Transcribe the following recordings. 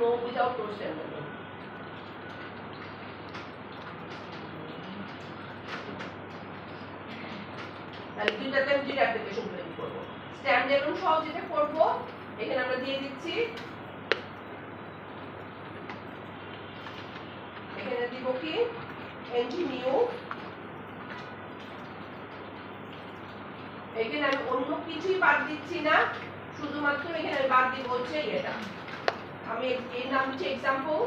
no without no standalone. তাহলে দুইটাতে আমি দুইটা অ্যাপ্লিকেশন তৈরি করব। স্ট্যান্ডালোন সহ যেটা করব এখানে আমরা দিয়ে দিচ্ছি, এখানে দিব কি ng new, এখানে আমি অন্য কিছুই বাদ দিচ্ছি না, শুধুমাত্র এখানে আমি বাদ দিব হচ্ছে এটা, আমি এর নাম হচ্ছে এক্সাম্পল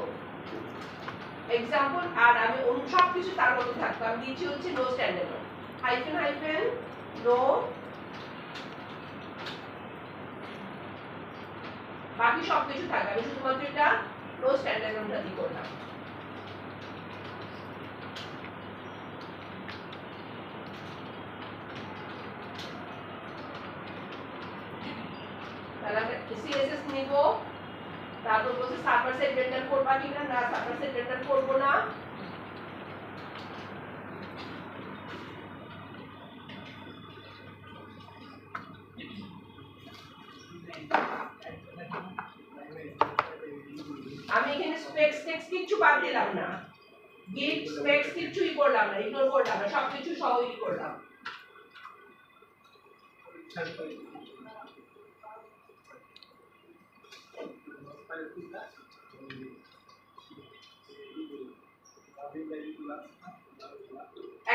আর আমি অন্য সব কিছু তার মতো থাকবে। আমি দিচ্ছি হচ্ছে no standalone hyphen hyphen no, বাকি সব কিছু থাকবে, আমি শুধুমাত্র এটা নো স্ট্যান্ডালোনটা দিয়ে করলাম। তাহলে আমরা সিএসএস নিব, তারপর বলছে সার্ভার সাইড রেন্ডার করবা কিনা, না সার্ভার সাইড রেন্ডার করব না, আমি এখানে স্পেক্স টেক্সট কিছু বাদ দিলাম না, গিট স্পেক্স কিছুই করলাম না, ইগনোর করলাম না, সবকিছু সহই করলাম।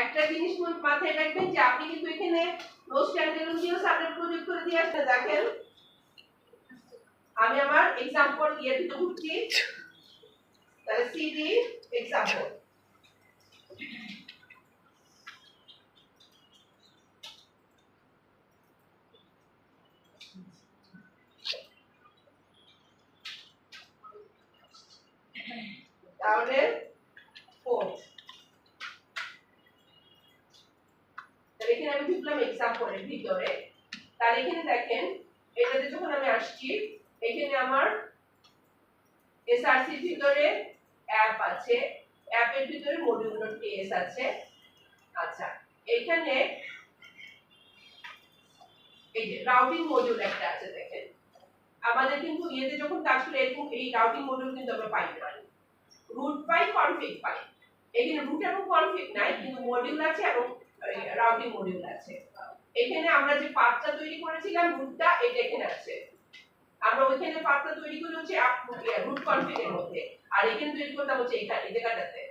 একটা জিনিস মাথায় রাখবেন যে আপনি কিন্তু এখানে নো স্ট্যান্ডালোন দিয়ে সাবজেক্ট প্রজেক্ট করে দিয়ে আসতে দেখেন, আমি আমার एग्जांपल দিয়ে দিতে হচ্ছি, তাহলে সিডি एग्जांपल তাহলে 4, তাহলে এখানে আমি ঢুকলাম एग्जांपल এর ভিতরে, তাহলে এখানে দেখেন এটাতে যখন আমি আসছি এখানে আমার এসআরসি ভিতরে অ্যাপ আছে, অ্যাপের ভিতরে module.ts আছে। আচ্ছা এখানে এই যে রাউটিং মডিউল একটা আছে দেখেন, আমাদের কিন্তু ইয়েতে যখন কাজ করে এরকম এই রাউটিং মডিউল কিন্তু আমরা পাই না, রুট পাই কনফিগ পাই, এখানে রুট এবং কনফিগ নাই কিন্তু মডিউল আছে এবং রাউটিং মডিউল আছে। এখানে আমরা যে পাথটা তৈরি করেছিলাম রুটটা এটা এখানে আছে, আমরা ওইখানে পাথটা তৈরি করে হচ্ছে রুট কনফিগ এর মধ্যে, আর এখানে তৈরি করতে হচ্ছে এখানে এই জায়গাটাতে,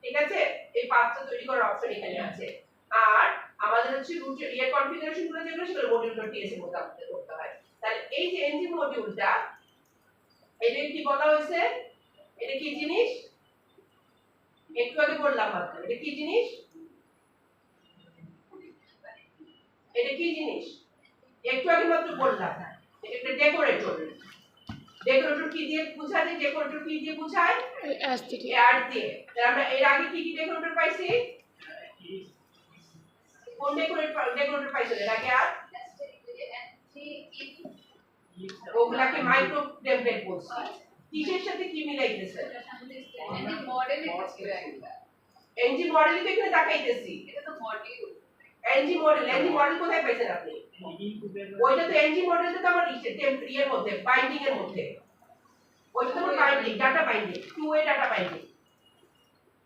ঠিক আছে, এই পাথটা তৈরি করার অপশন এখানে আছে। আর আমাদের হচ্ছে রুট এর কনফিগারেশন গুলো যেগুলো সেগুলো module.ts এর মধ্যে আমাদের করতে হয়। তাহলে এই যে ng মডিউলটা এটা কি বলা হয়েছে, এটা কি জিনিস একটু আগে বললাম মাত্র, এটা কি জিনিস, এটা কি জিনিস একটু আগে মাত্র বললাম, এটা একটা ডেকোরেটর। ডেকোরেটর কি দিয়ে বোঝায়, ডেকোরেটর কি দিয়ে বোঝায়, অ্যাড দিয়ে। তাহলে আমরা এর আগে কি কি ডেকোরেটর পাইছি, কোন ডেকোরেটর পাইছি এর আগে, আর ওগুলাকে মাইক্রো টেমপ্লেট বলছি, কিসের সাথে কি মিলাইতেছে, এনজি মডেলই তো এখানে দেখাইতেছি, এটা তো মডিউল এনজি মডেল কোথায় পাইছেন আপনি, ওইটা তো এনজি মডেলটা তো আমার টেমপ্লেটের মধ্যে বাইন্ডিং এর মধ্যে, ওইটা তো binding data binding, two way data binding,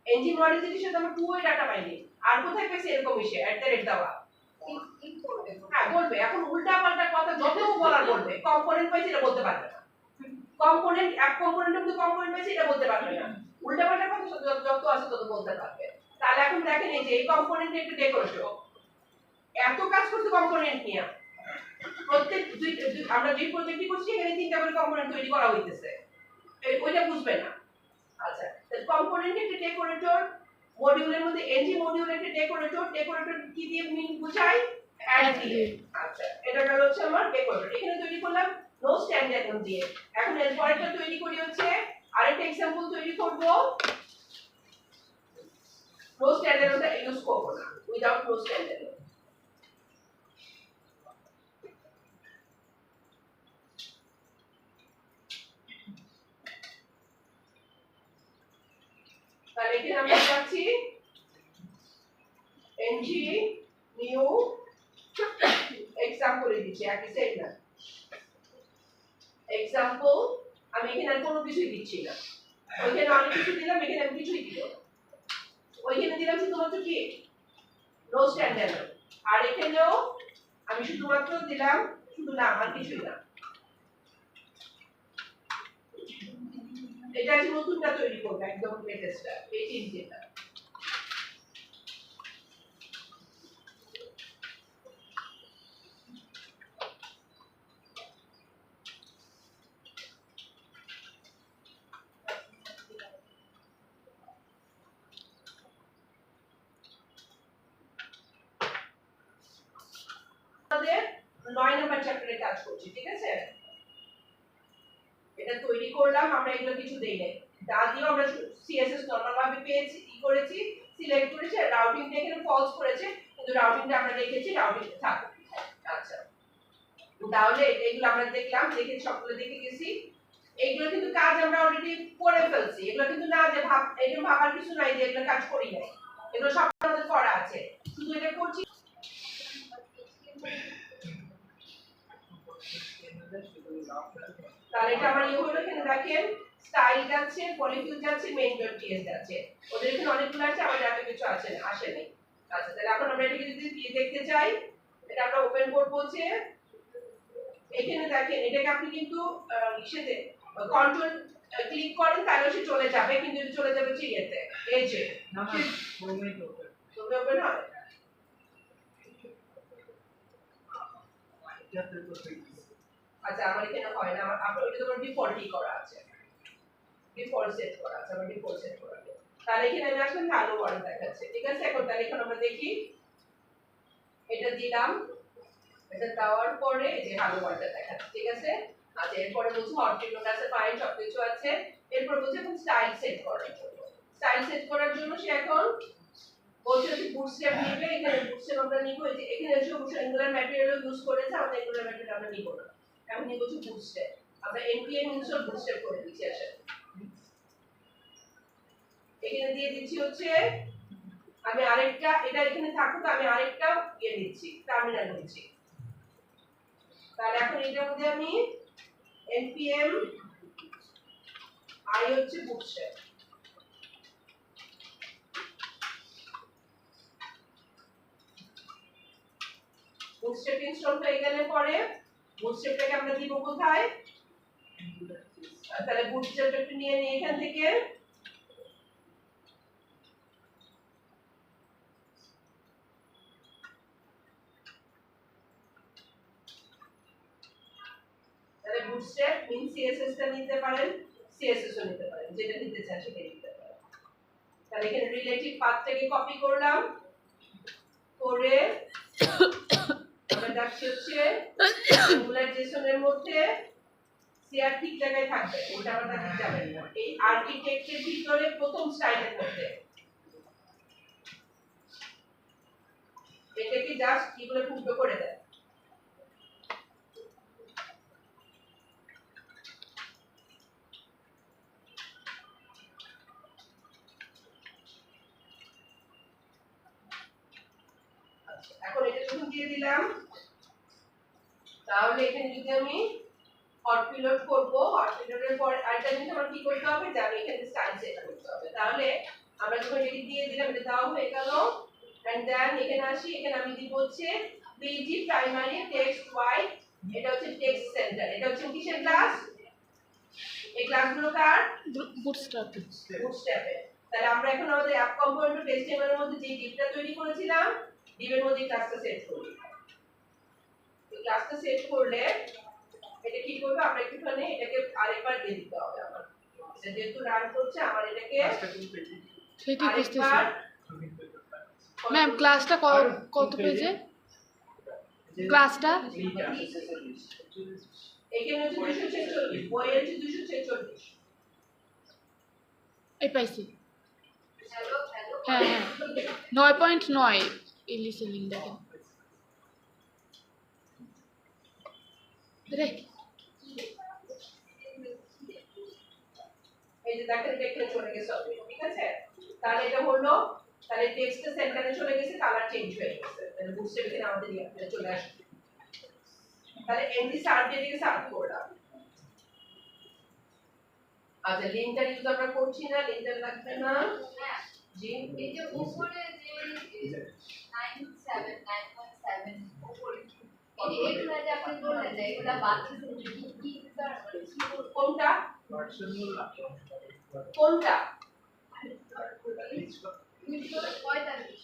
NG model যেটা সেটা আমরা টু ওয়ে ডাটা বাইন্ডিং, আর কোথায় পাইছে এরকম ইসে @ দেওয়া, হ্যাঁ বলবে, এখন উল্টা পাল্টা কথা যত বলার বলবে, কম্পোনেন্ট পাইছে এটা বলতে পারবে না, কম্পোনেন্ট এক কম্পোনেন্টের মধ্যে কম্পোনেন্ট পাইছে এটা বলতে পারবে না, উল্টা পাল্টা কথা যত আছে তত বলতে পারবে। তাহলে এখন দেখেন এই যে এই কম্পোনেন্ট একটু ডেকোরেশন, এত কাজ করতে কম্পোনেন্ট নিয়ে প্রত্যেক আমরা যে প্রজেক্টই করছি এখানে তিনটা করে কম্পোনেন্ট তৈরি করা হইতেছে, ওইটা বুঝবে না। আচ্ছা তাহলে কম্পোনেন্ট একটা ডেকোরেটর, মডিউলের মধ্যে এনজি মডিউল একটা ডেকোরেটর, ডেকোরেটর কি দিয়ে মিন বোঝায়, অ্যাড দিয়ে। আচ্ছা এটা গেল হচ্ছে আমার ডেকোরেটর, এখানে তৈরি করলাম নো স্ট্যান্ডার্ড দিয়ে। এখন এর পরেরটা তৈরি করি হচ্ছে আরেকটা एग्जांपल তৈরি করব, নো স্ট্যান্ডার্ডটা ইউজ করব না, উইদাউট নো স্ট্যান্ডার্ড। তাহলে এখানে আমরা পাচ্ছি ng new एग्जांपल দিচ্ছি একই সেম না, एग्जांपल আমি এখানে আর কোনো কিছুই দিচ্ছি না, ওইখানে অনেক কিছু দিলাম, এখানে আমি কিছুই দিল না, ওইখানে দিলাম শুধুমাত্র কি নো স্ট্যান্ডার্ড, আর এখানেও আমি শুধুমাত্র দিলাম শুধু নাম আর কিছুই না। এটা আছে নতুনটা তৈরি করবো একদম লেটেস্টটা, এই তিনটেটা। আমাদের 9 নাম্বার চ্যাপ্টারে কাজ করছি, ঠিক আছে? এটা তৈরি করলাম, আমরা এগুলো কিছু দেই নাই, যা দিও আমরা সিএসএস নরমাল ভাবে পেয়েছি, কি করেছি সিলেক্ট করেছি, রাউটিংটা এখানে ফলস করেছে, কিন্তু রাউটিংটা আমরা রেখেছি, রাউটিং থাক। আচ্ছা, তাহলে এগুলো আমরা দেখলাম, দেখে সবগুলো দেখে গেছি। এগুলো কিন্তু কাজ আমরা অলরেডি করে ফেলছি, এগুলো কিন্তু না যে এরকম ভাবার কিছু নাই যে এগুলো কাজ করি নাই, এগুলো সব আমাদের করা আছে, শুধু এটা করছি। তাহলে এটা আমার ইয়ে হলো, এখানে দেখেন স্টাইল যাচ্ছে, পলিফিল যাচ্ছে, মেইন ডট টিএস যাচ্ছে, ওদের এখানে অনেকগুলো আছে, আমাদের এত কিছু আছে না, আসেনি। আচ্ছা, তাহলে এখন আমরা এটাকে যদি দেখতে চাই, এটা আমরা ওপেন করব, যে এখানে দেখেন এটাকে আপনি কিন্তু ইসেতে কন্ট্রোল ক্লিক করেন তাহলে সে চলে যাবে, কিন্তু এটা চলে যাবে চিড়িয়াতে, এই যে না না তোমরা ওপেন হবে। আচ্ছা, আমার এখানে হয় না, আমার আপনার এটা তোমার ডিফল্টই করা আছে, ডিফল্ট সেট করা আছে, আমার ডিফল্ট সেট করা আছে। তাহলে এখানে আমি আসলে হ্যালো ওয়ার্ল্ড দেখাচ্ছে, ঠিক আছে? এখন তাহলে এখন আমরা দেখি, এটা দিলাম, এটা দেওয়ার পরে এই যে হ্যালো ওয়ার্ল্ডটা দেখাচ্ছে, ঠিক আছে? আচ্ছা, এরপরে বলছি হটপিনোট আছে, ফাইন সবকিছু আছে, এরপর বলছে এখন স্টাইল সেট করার জন্য, স্টাইল সেট করার জন্য সে এখন বলছে যে বুটস্ট্র্যাপ নেবে, এখানে বুটস্ট্র্যাপ আমরা নিব, এই যে এখানে এসে অবশ্য অ্যাঙ্গুলার ম্যাটেরিয়াল ইউজ করেছে, আমাদের অ্যাঙ্গুলার ম্যাটেরিয়াল আমরা নিব না, এখন নিব হচ্ছে বুটস্ট্র্যাপ, আমরা npm ইনস্টল বুটস্ট্র্যাপ করে দিচ্ছি। আসলে এখানে দিয়ে দিচ্ছি হচ্ছে আমি আরেকটা, এটা এখানে থাকুক, আমি আরেকটা ইয়ে দিচ্ছি, টার্মিনাল দিচ্ছি। তাহলে এখন এটার মধ্যে আমি npm i হচ্ছে বুটস্ট্র্যাপ, বুটস্ট্র্যাপ ইনস্টল হয়ে গেলে পরে বুটস্ট্র্যাপটাকে আমরা দিব কোথায়? তাহলে বুটস্ট্র্যাপটা একটু নিয়ে নিই এখান থেকে, তাহলে বুটস্ট্র্যাপ মিন সিএসএস টা নিতে পারেন, সিএসএস ও নিতে পারেন, যেটা নিতে চান সেটা নিতে পারেন। তাহলে এখানে রিলেটিভ পাথটাকে কপি করলাম, করে আমরা যাচ্ছি হচ্ছে অ্যাঙ্গুলার জেসনের মধ্যে, সিআর ঠিক জায়গায় থাকবে, ওটা আমরা ঠিক যাবেন না, এই আর্কিটেক্টের ভিতরে প্রথম স্টাইলের মধ্যে এটাকে জাস্ট কি বলে পুরো করে দেয়। এখন এটা যখন দিয়ে দিলাম, তাহলে এখানে যদি আমি হট পিলট করব, হট পিলটের পর আরেকটা জিনিস আমার কি করতে হবে, যে আমি এখানে স্টাইল সেট করতে হবে। তাহলে আমরা যখন এটাকে দিয়ে দিলাম, এটা দেওয়া হয়ে গেল, এন্ড দেন এখানে আসি, এখানে আমি দিব হচ্ছে বিজি প্রাইমারি টেক্সট ওয়াই, এটা হচ্ছে টেক্সট সেন্টার, এটা হচ্ছে কিসের ক্লাস? এই ক্লাসগুলো কার? বুটস্ট্র্যাপ। বুটস্ট্র্যাপের। তাহলে আমরা এখন আমাদের অ্যাপ কম্পোনেন্ট টু টেক্সট এর মধ্যে যে ডিপটা তৈরি করেছিলাম, ডিপের মধ্যে ক্লাসটা সেট করি, এই ক্লাসটা সেট করলে এটা কি করবে, আমরা একটুখানি এটাকে আরেকবার দিয়ে দিতে হবে, আমার এটা যেহেতু রান করছে, আমার এটাকে সেটা বুঝতেছি ম্যাম। ক্লাসটা কত পেজে? ক্লাসটা এখানে হচ্ছে 246, বইয়ে হচ্ছে 246। এই পাইছি, হ্যাঁ হ্যাঁ 9.9 এই লিসেনিং দেখেন রে, এই যে দেখেন এটা এখানে চলে গেছে অলরেডি, ঠিক আছে? তাহলে এটা হলো, তাহলে টেক্সটটা সেন্টারে চলে গেছে, কালার চেঞ্জ হয়ে গেছে, তাহলে বুঝতে পেরেছেন আমাদের ইয়াতে চলে আসছে। তাহলে এমডি সার্ভ দিয়ে দিকে সার্ভ করলাম, আচ্ছা লিঙ্কটা ইউজ আমরা করছি না, লিঙ্কটা লাগবে না। হ্যাঁ জি এই যে উপরে যে 9.7 উপরে এই যে এগুলা যে আপনি বললেন যে এগুলা বাদ দিছেন কি কারণে কোনটা কোনটা 245 245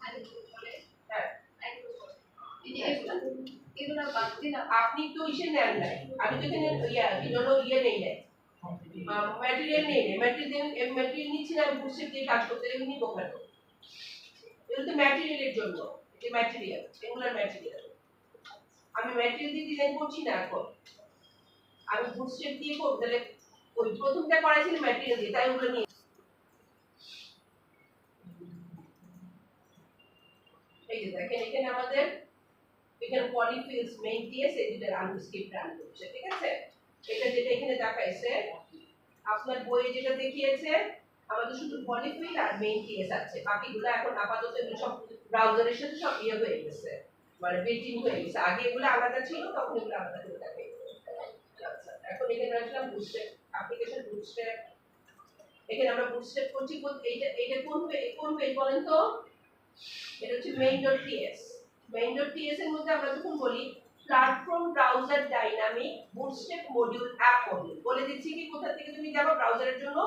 আরে উপরে হ্যাঁ একটু উপরে। এই যে এগুলা বাদ দিলাম আপনি তো ইসে নেন নাই, আমি তো এখানে কি বলো নেই নাই, ম্যাটেরিয়াল নেই নাই, ম্যাটেরিয়াল নিচ্ছি না, আমি বুঝতে দিয়ে কাজ করতে এমনি বোকার এগুলো তো ম্যাটেরিয়ালের জন্য, এই ম্যাটেরিয়াল রেগুলার ম্যাটেরিয়াল, আমি ম্যাটেরিয়াল দিয়ে ডিজাইন করছি না এখন, আমি বুটস্ট্র্যাপ দিয়ে করব, তাহলে ওই প্রথমটা করাইছিল ম্যাটেরিয়াল দিয়ে, তাই ওগুলো নিয়ে এই যে দেখেন এখানে আমাদের এখানে পলিফিলস মেইন টিএস এই দুটো রান স্ক্রিপ্ট রান করছে, ঠিক আছে। এটা যেটা এখানে দেখাইছে আপনার বইয়ে যেটা দেখিয়েছে আমাদের শুধু পলিফিল আর মেইন টিএস আছে, বাকিগুলো এখন আপাতত এগুলো সব ব্রাউজারের সাথে সব হয়ে গেছে, মানে বিল্ট ইন হয়ে গেছে, আগে এগুলো আলাদা ছিল তখন এগুলো আলাদা করে দেখাই। আচ্ছা এখন এখানে আসলাম বুটস্ট্র্যাপ অ্যাপ্লিকেশন বুটস্ট্র্যাপ, এখানে আমরা বুটস্ট্র্যাপ করছি, এইটা কোন পেজ বলেন তো, এটা হচ্ছে main.ts, main.ts এর মধ্যে আমরা যখন বলি platform browser dynamic bootstrap module app module, বলে দিচ্ছি কি কোথা থেকে তুমি যাবে ব্রাউজারের জন্য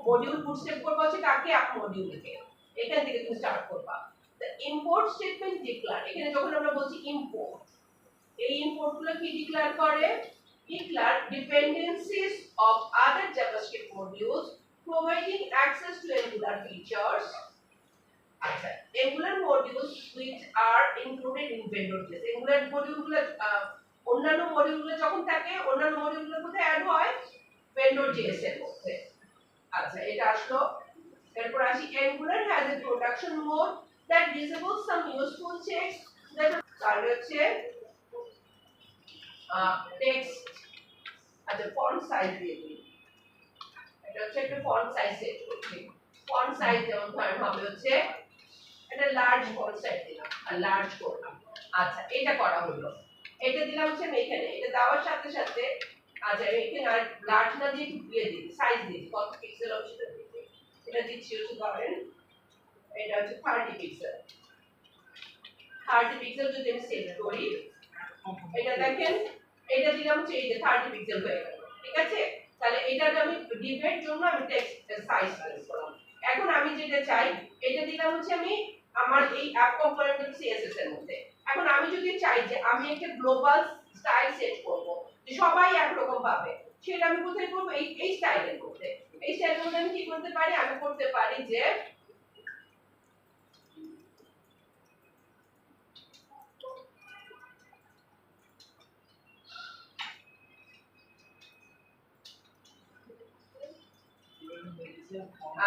মডিউল বুটস্ট্র্যাপ করবা হচ্ছে কাকে অ্যাপ মডিউল থেকে, এখান থেকে তুমি স্টার্ট করবা। দ্য ইম্পোর্ট স্টেটমেন্ট ডিক্লেয়ার, এখানে যখন আমরা বলছি ইম্পোর্ট, এই ইম্পোর্ট গুলো কি ডিক্লেয়ার করে, declare dependencies of other JavaScript modules providing access to Angular features. আচ্ছা Angular modules which are included in vendor.js, Angular module গুলো অন্যান্য মডিউল গুলো যখন থাকে অন্যান্য মডিউল গুলোর মধ্যে অ্যাড হয় vendor.js এর মধ্যে। আচ্ছা এটা আসলো, এরপর আসি Angular has a production mode that disables some useful checks that are হচ্ছে টেক্সট, আচ্ছা ফন্ট সাইজ দিয়ে দিই, এটা হচ্ছে একটা ফন্ট সাইজ সেট করছি, ফন্ট সাইজ যেমন ধরেন হবে হচ্ছে এটা লার্জ ফন্ট সাইজ দিলাম আর লার্জ করলাম। আচ্ছা এটা করা হলো, এটা দিলাম হচ্ছে আমি এখানে, এটা দেওয়ার সাথে সাথে আচ্ছা এখানে আর লার্জ না দিয়ে একটু দিয়ে দিই সাইজ দিই কত পিক্সেল হবে সেটা দিই, এটা দিচ্ছি হচ্ছে ধরেন এটা হচ্ছে 30 পিক্সেল, 30 পিক্সেল যদি আমি সেট করি, এটা দেখেন এটা দিলাম হচ্ছে এই যে 30 পিক্সেল হয়ে গেল, ঠিক আছে। তাহলে এটাকে আমি ডিভের জন্য আমি টেক্সট সাইজ সেট করলাম। এখন আমি যেটা চাই এটা দিলাম হচ্ছে আমি আমার এই অ্যাপ কম্পোনেন্ট সিএসএস এর মধ্যে, এখন আমি যদি চাই যে আমি একটা গ্লোবাল স্টাইল সেট করব যে সবাই একরকম পাবে, সেটা আমি কোথায় করব, এই স্টাইলের মধ্যে, এই স্টাইলের মধ্যে আমি কি করতে পারি, আমি করতে পারি যে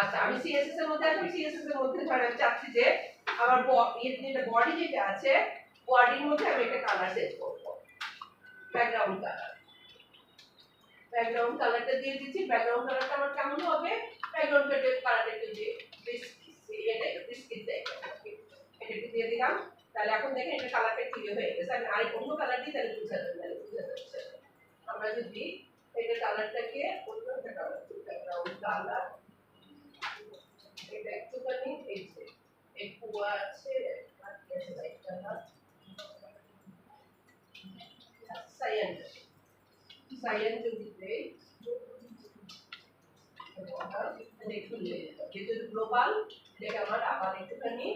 আচ্ছা আমি সিএসএস এর মধ্যে এখন সিএসএস এর মধ্যে ধরে আমি চাচ্ছি যে আমার যেটা বডি যেটা আছে বডির মধ্যে আমি একটা কালার সেট করব, ব্যাকগ্রাউন্ড কালার, ব্যাকগ্রাউন্ড কালারটা দিয়ে দিচ্ছি, ব্যাকগ্রাউন্ড কালারটা আমার কেমন হবে, ব্যাকগ্রাউন্ড কালারটা একটু যে বিস্কিট টাইপের, এটা একটু দিয়ে দিলাম, তাহলে এখন দেখেন এটা কালারটা ক্লিয়ার হয়ে গেছে, আমি আরেক অন্য কালার দিই তাহলে বুঝা যাচ্ছে, আমরা যদি এটা কালারটাকে অন্য একটা কালার দিই, ব্যাকগ্রাউন্ড কালার এটা একটুখানি এই যে একটু আছে সায়ান যদি দেই দেখুন যেহেতু গ্লোবাল এটাকে আমার আবার একটুখানি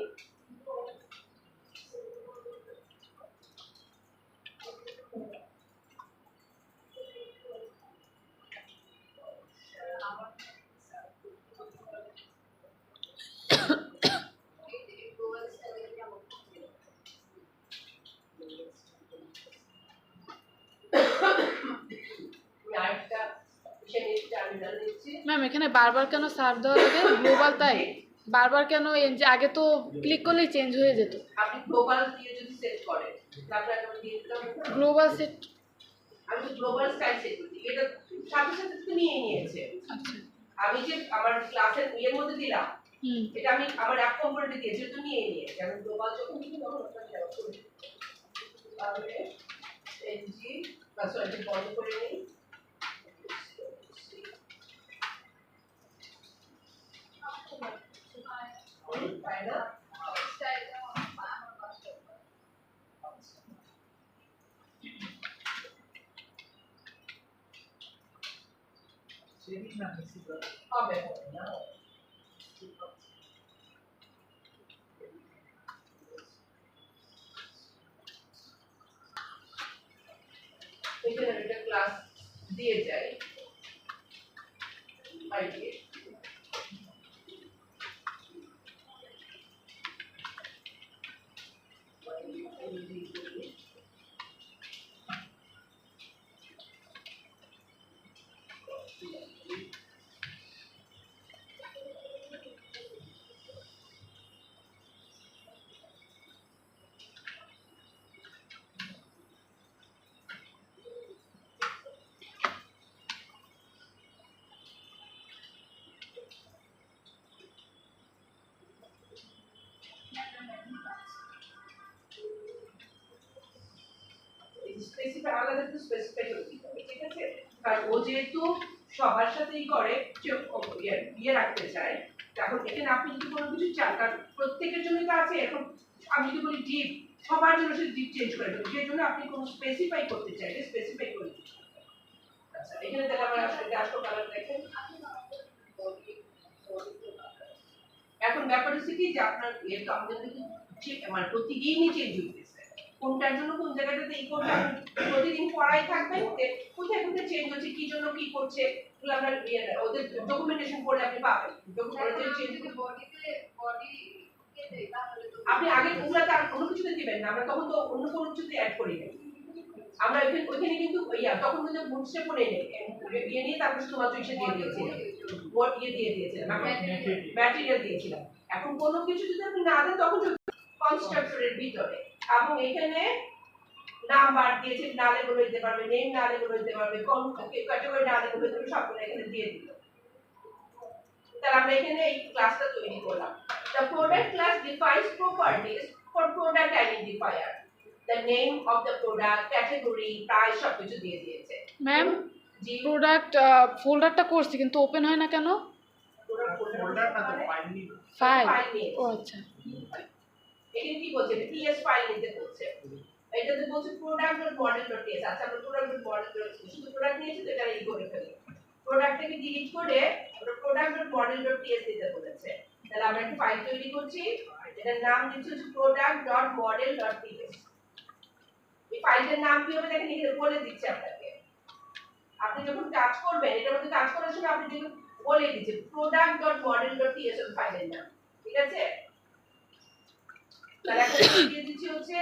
ম্যাম এখানে বারবার কেন সার্ভ দেওয়া লাগে, গ্লোবাল তাই বারবার কেন, যে আগে তো ক্লিক করলেই চেঞ্জ হয়ে যেত, আপনি গ্লোবাল দিয়ে যদি সেট করেন তারপর আমি দিয়ে দিলাম গ্লোবাল সেট, আমি গ্লোবাল স্টাইল সেট করছি, এটা সাথে সাথে তো নিয়ে নিয়েছে, আচ্ছা আমি যে আমার ক্লাসের এর মধ্যে দিলাম এটা আমি আমার অ্যাপ কম্পোনেন্টে দিয়েছি তো নিয়ে নিয়েছে, আমি গ্লোবাল যখন দিই তখন ওটা দেওয়া করি, তাহলে এনজি সরি বন্ধ করে নিই, হবে এখানে একটা ক্লাস দিয়ে যাই আইডিয়া স্পেসিফাই আলাদা একটু স্পেসিফাই করে দিতে হবে ঠিক আছে কারণ ও যেহেতু সবার সাথেই করে ইয়ে রাখতে চায় তখন এখানে আপনি যদি কোনো কিছু চান কারণ প্রত্যেকের জন্য তো আছে এখন আমি যদি বলি ডিপ সবার জন্য সে ডিপ চেঞ্জ করে দেবো সেই জন্য আপনি কোনো স্পেসিফাই করতে চাইলে স্পেসিফাই করে দিতে হবে। আচ্ছা এখানে তাহলে আমরা আসলে আসল কালার দেখেন এখন ব্যাপার হচ্ছে কি যে আপনার এর তো আমাদের কিন্তু মানে প্রতিদিনই চেঞ্জ হইতেছে কোনটার জন্য কোন জায়গাটাতে এই কোনটা প্রতিদিন পড়াই থাকবে যে কোথায় কোথায় চেঞ্জ হচ্ছে কি জন্য কি করছে এগুলো আমরা ওদের ডকুমেন্টেশন পড়লে আপনি পাবেন ডকুমেন্টেশন চেঞ্জ বডি আপনি আগে ওগুলা তার কোনো কিছুতে দিবেন না আমরা তখন তো অন্য কোনো কিছুতে অ্যাড করি না আমরা ওইখানে কিন্তু তখন কিন্তু বুটস্ট্র্যাপ করে ইয়ে নিয়ে তারপর শুধুমাত্র ইসে দিয়ে দিয়েছিলাম বোর্ড ইয়ে দিয়ে দিয়েছিলাম ম্যাটেরিয়াল দিয়েছিলাম এখন কোনো কিছু যদি আপনি না দেন তখন কনস্ট্রাকশনের ভিতরে এবং এখানে নাম্বার দিয়েছে না লেবেল হইতে পারবে নেম না লেবেল হইতে পারবে কোন ক্যাটাগরি না লেবেল হইতে পারবে সবগুলো এখানে দিয়ে দিল তাহলে আমরা এখানে এই ক্লাসটা তৈরি করলাম the product class defines properties for product identifier the name of the product category price সবকিছু দিয়ে দিয়েছে ম্যাম জি প্রোডাক্ট ফোল্ডারটা করছি কিন্তু ওপেন হয় না কেন ফোল্ডারটা তো ফাইল নিয়ে ও আচ্ছা এখানে কি বলছে টিএস ফাইল নিতে বলছে এটাতে বলছে product.model.ts আচ্ছা আমরা product.model.ts শুধু প্রোডাক্ট নিয়েছি তো এটা এই করে ফেলি প্রোডাক্টটাকে ডিলিট করে আমরা product.model.ts দিতে বলেছে তাহলে আমরা একটা ফাইল তৈরি করছি এটার নাম দিচ্ছি হচ্ছে product.model.ts এই ফাইলটার নাম কি হবে দেখেন এখানে বলে দিচ্ছি আপনাকে আপনি যখন কাজ করবেন এটার মধ্যে কাজ করার সময় আপনি দেখুন বলে দিচ্ছে product.model.ts এর ফাইলের নাম ঠিক আছে তাহলে এখন দিয়ে দিচ্ছি হচ্ছে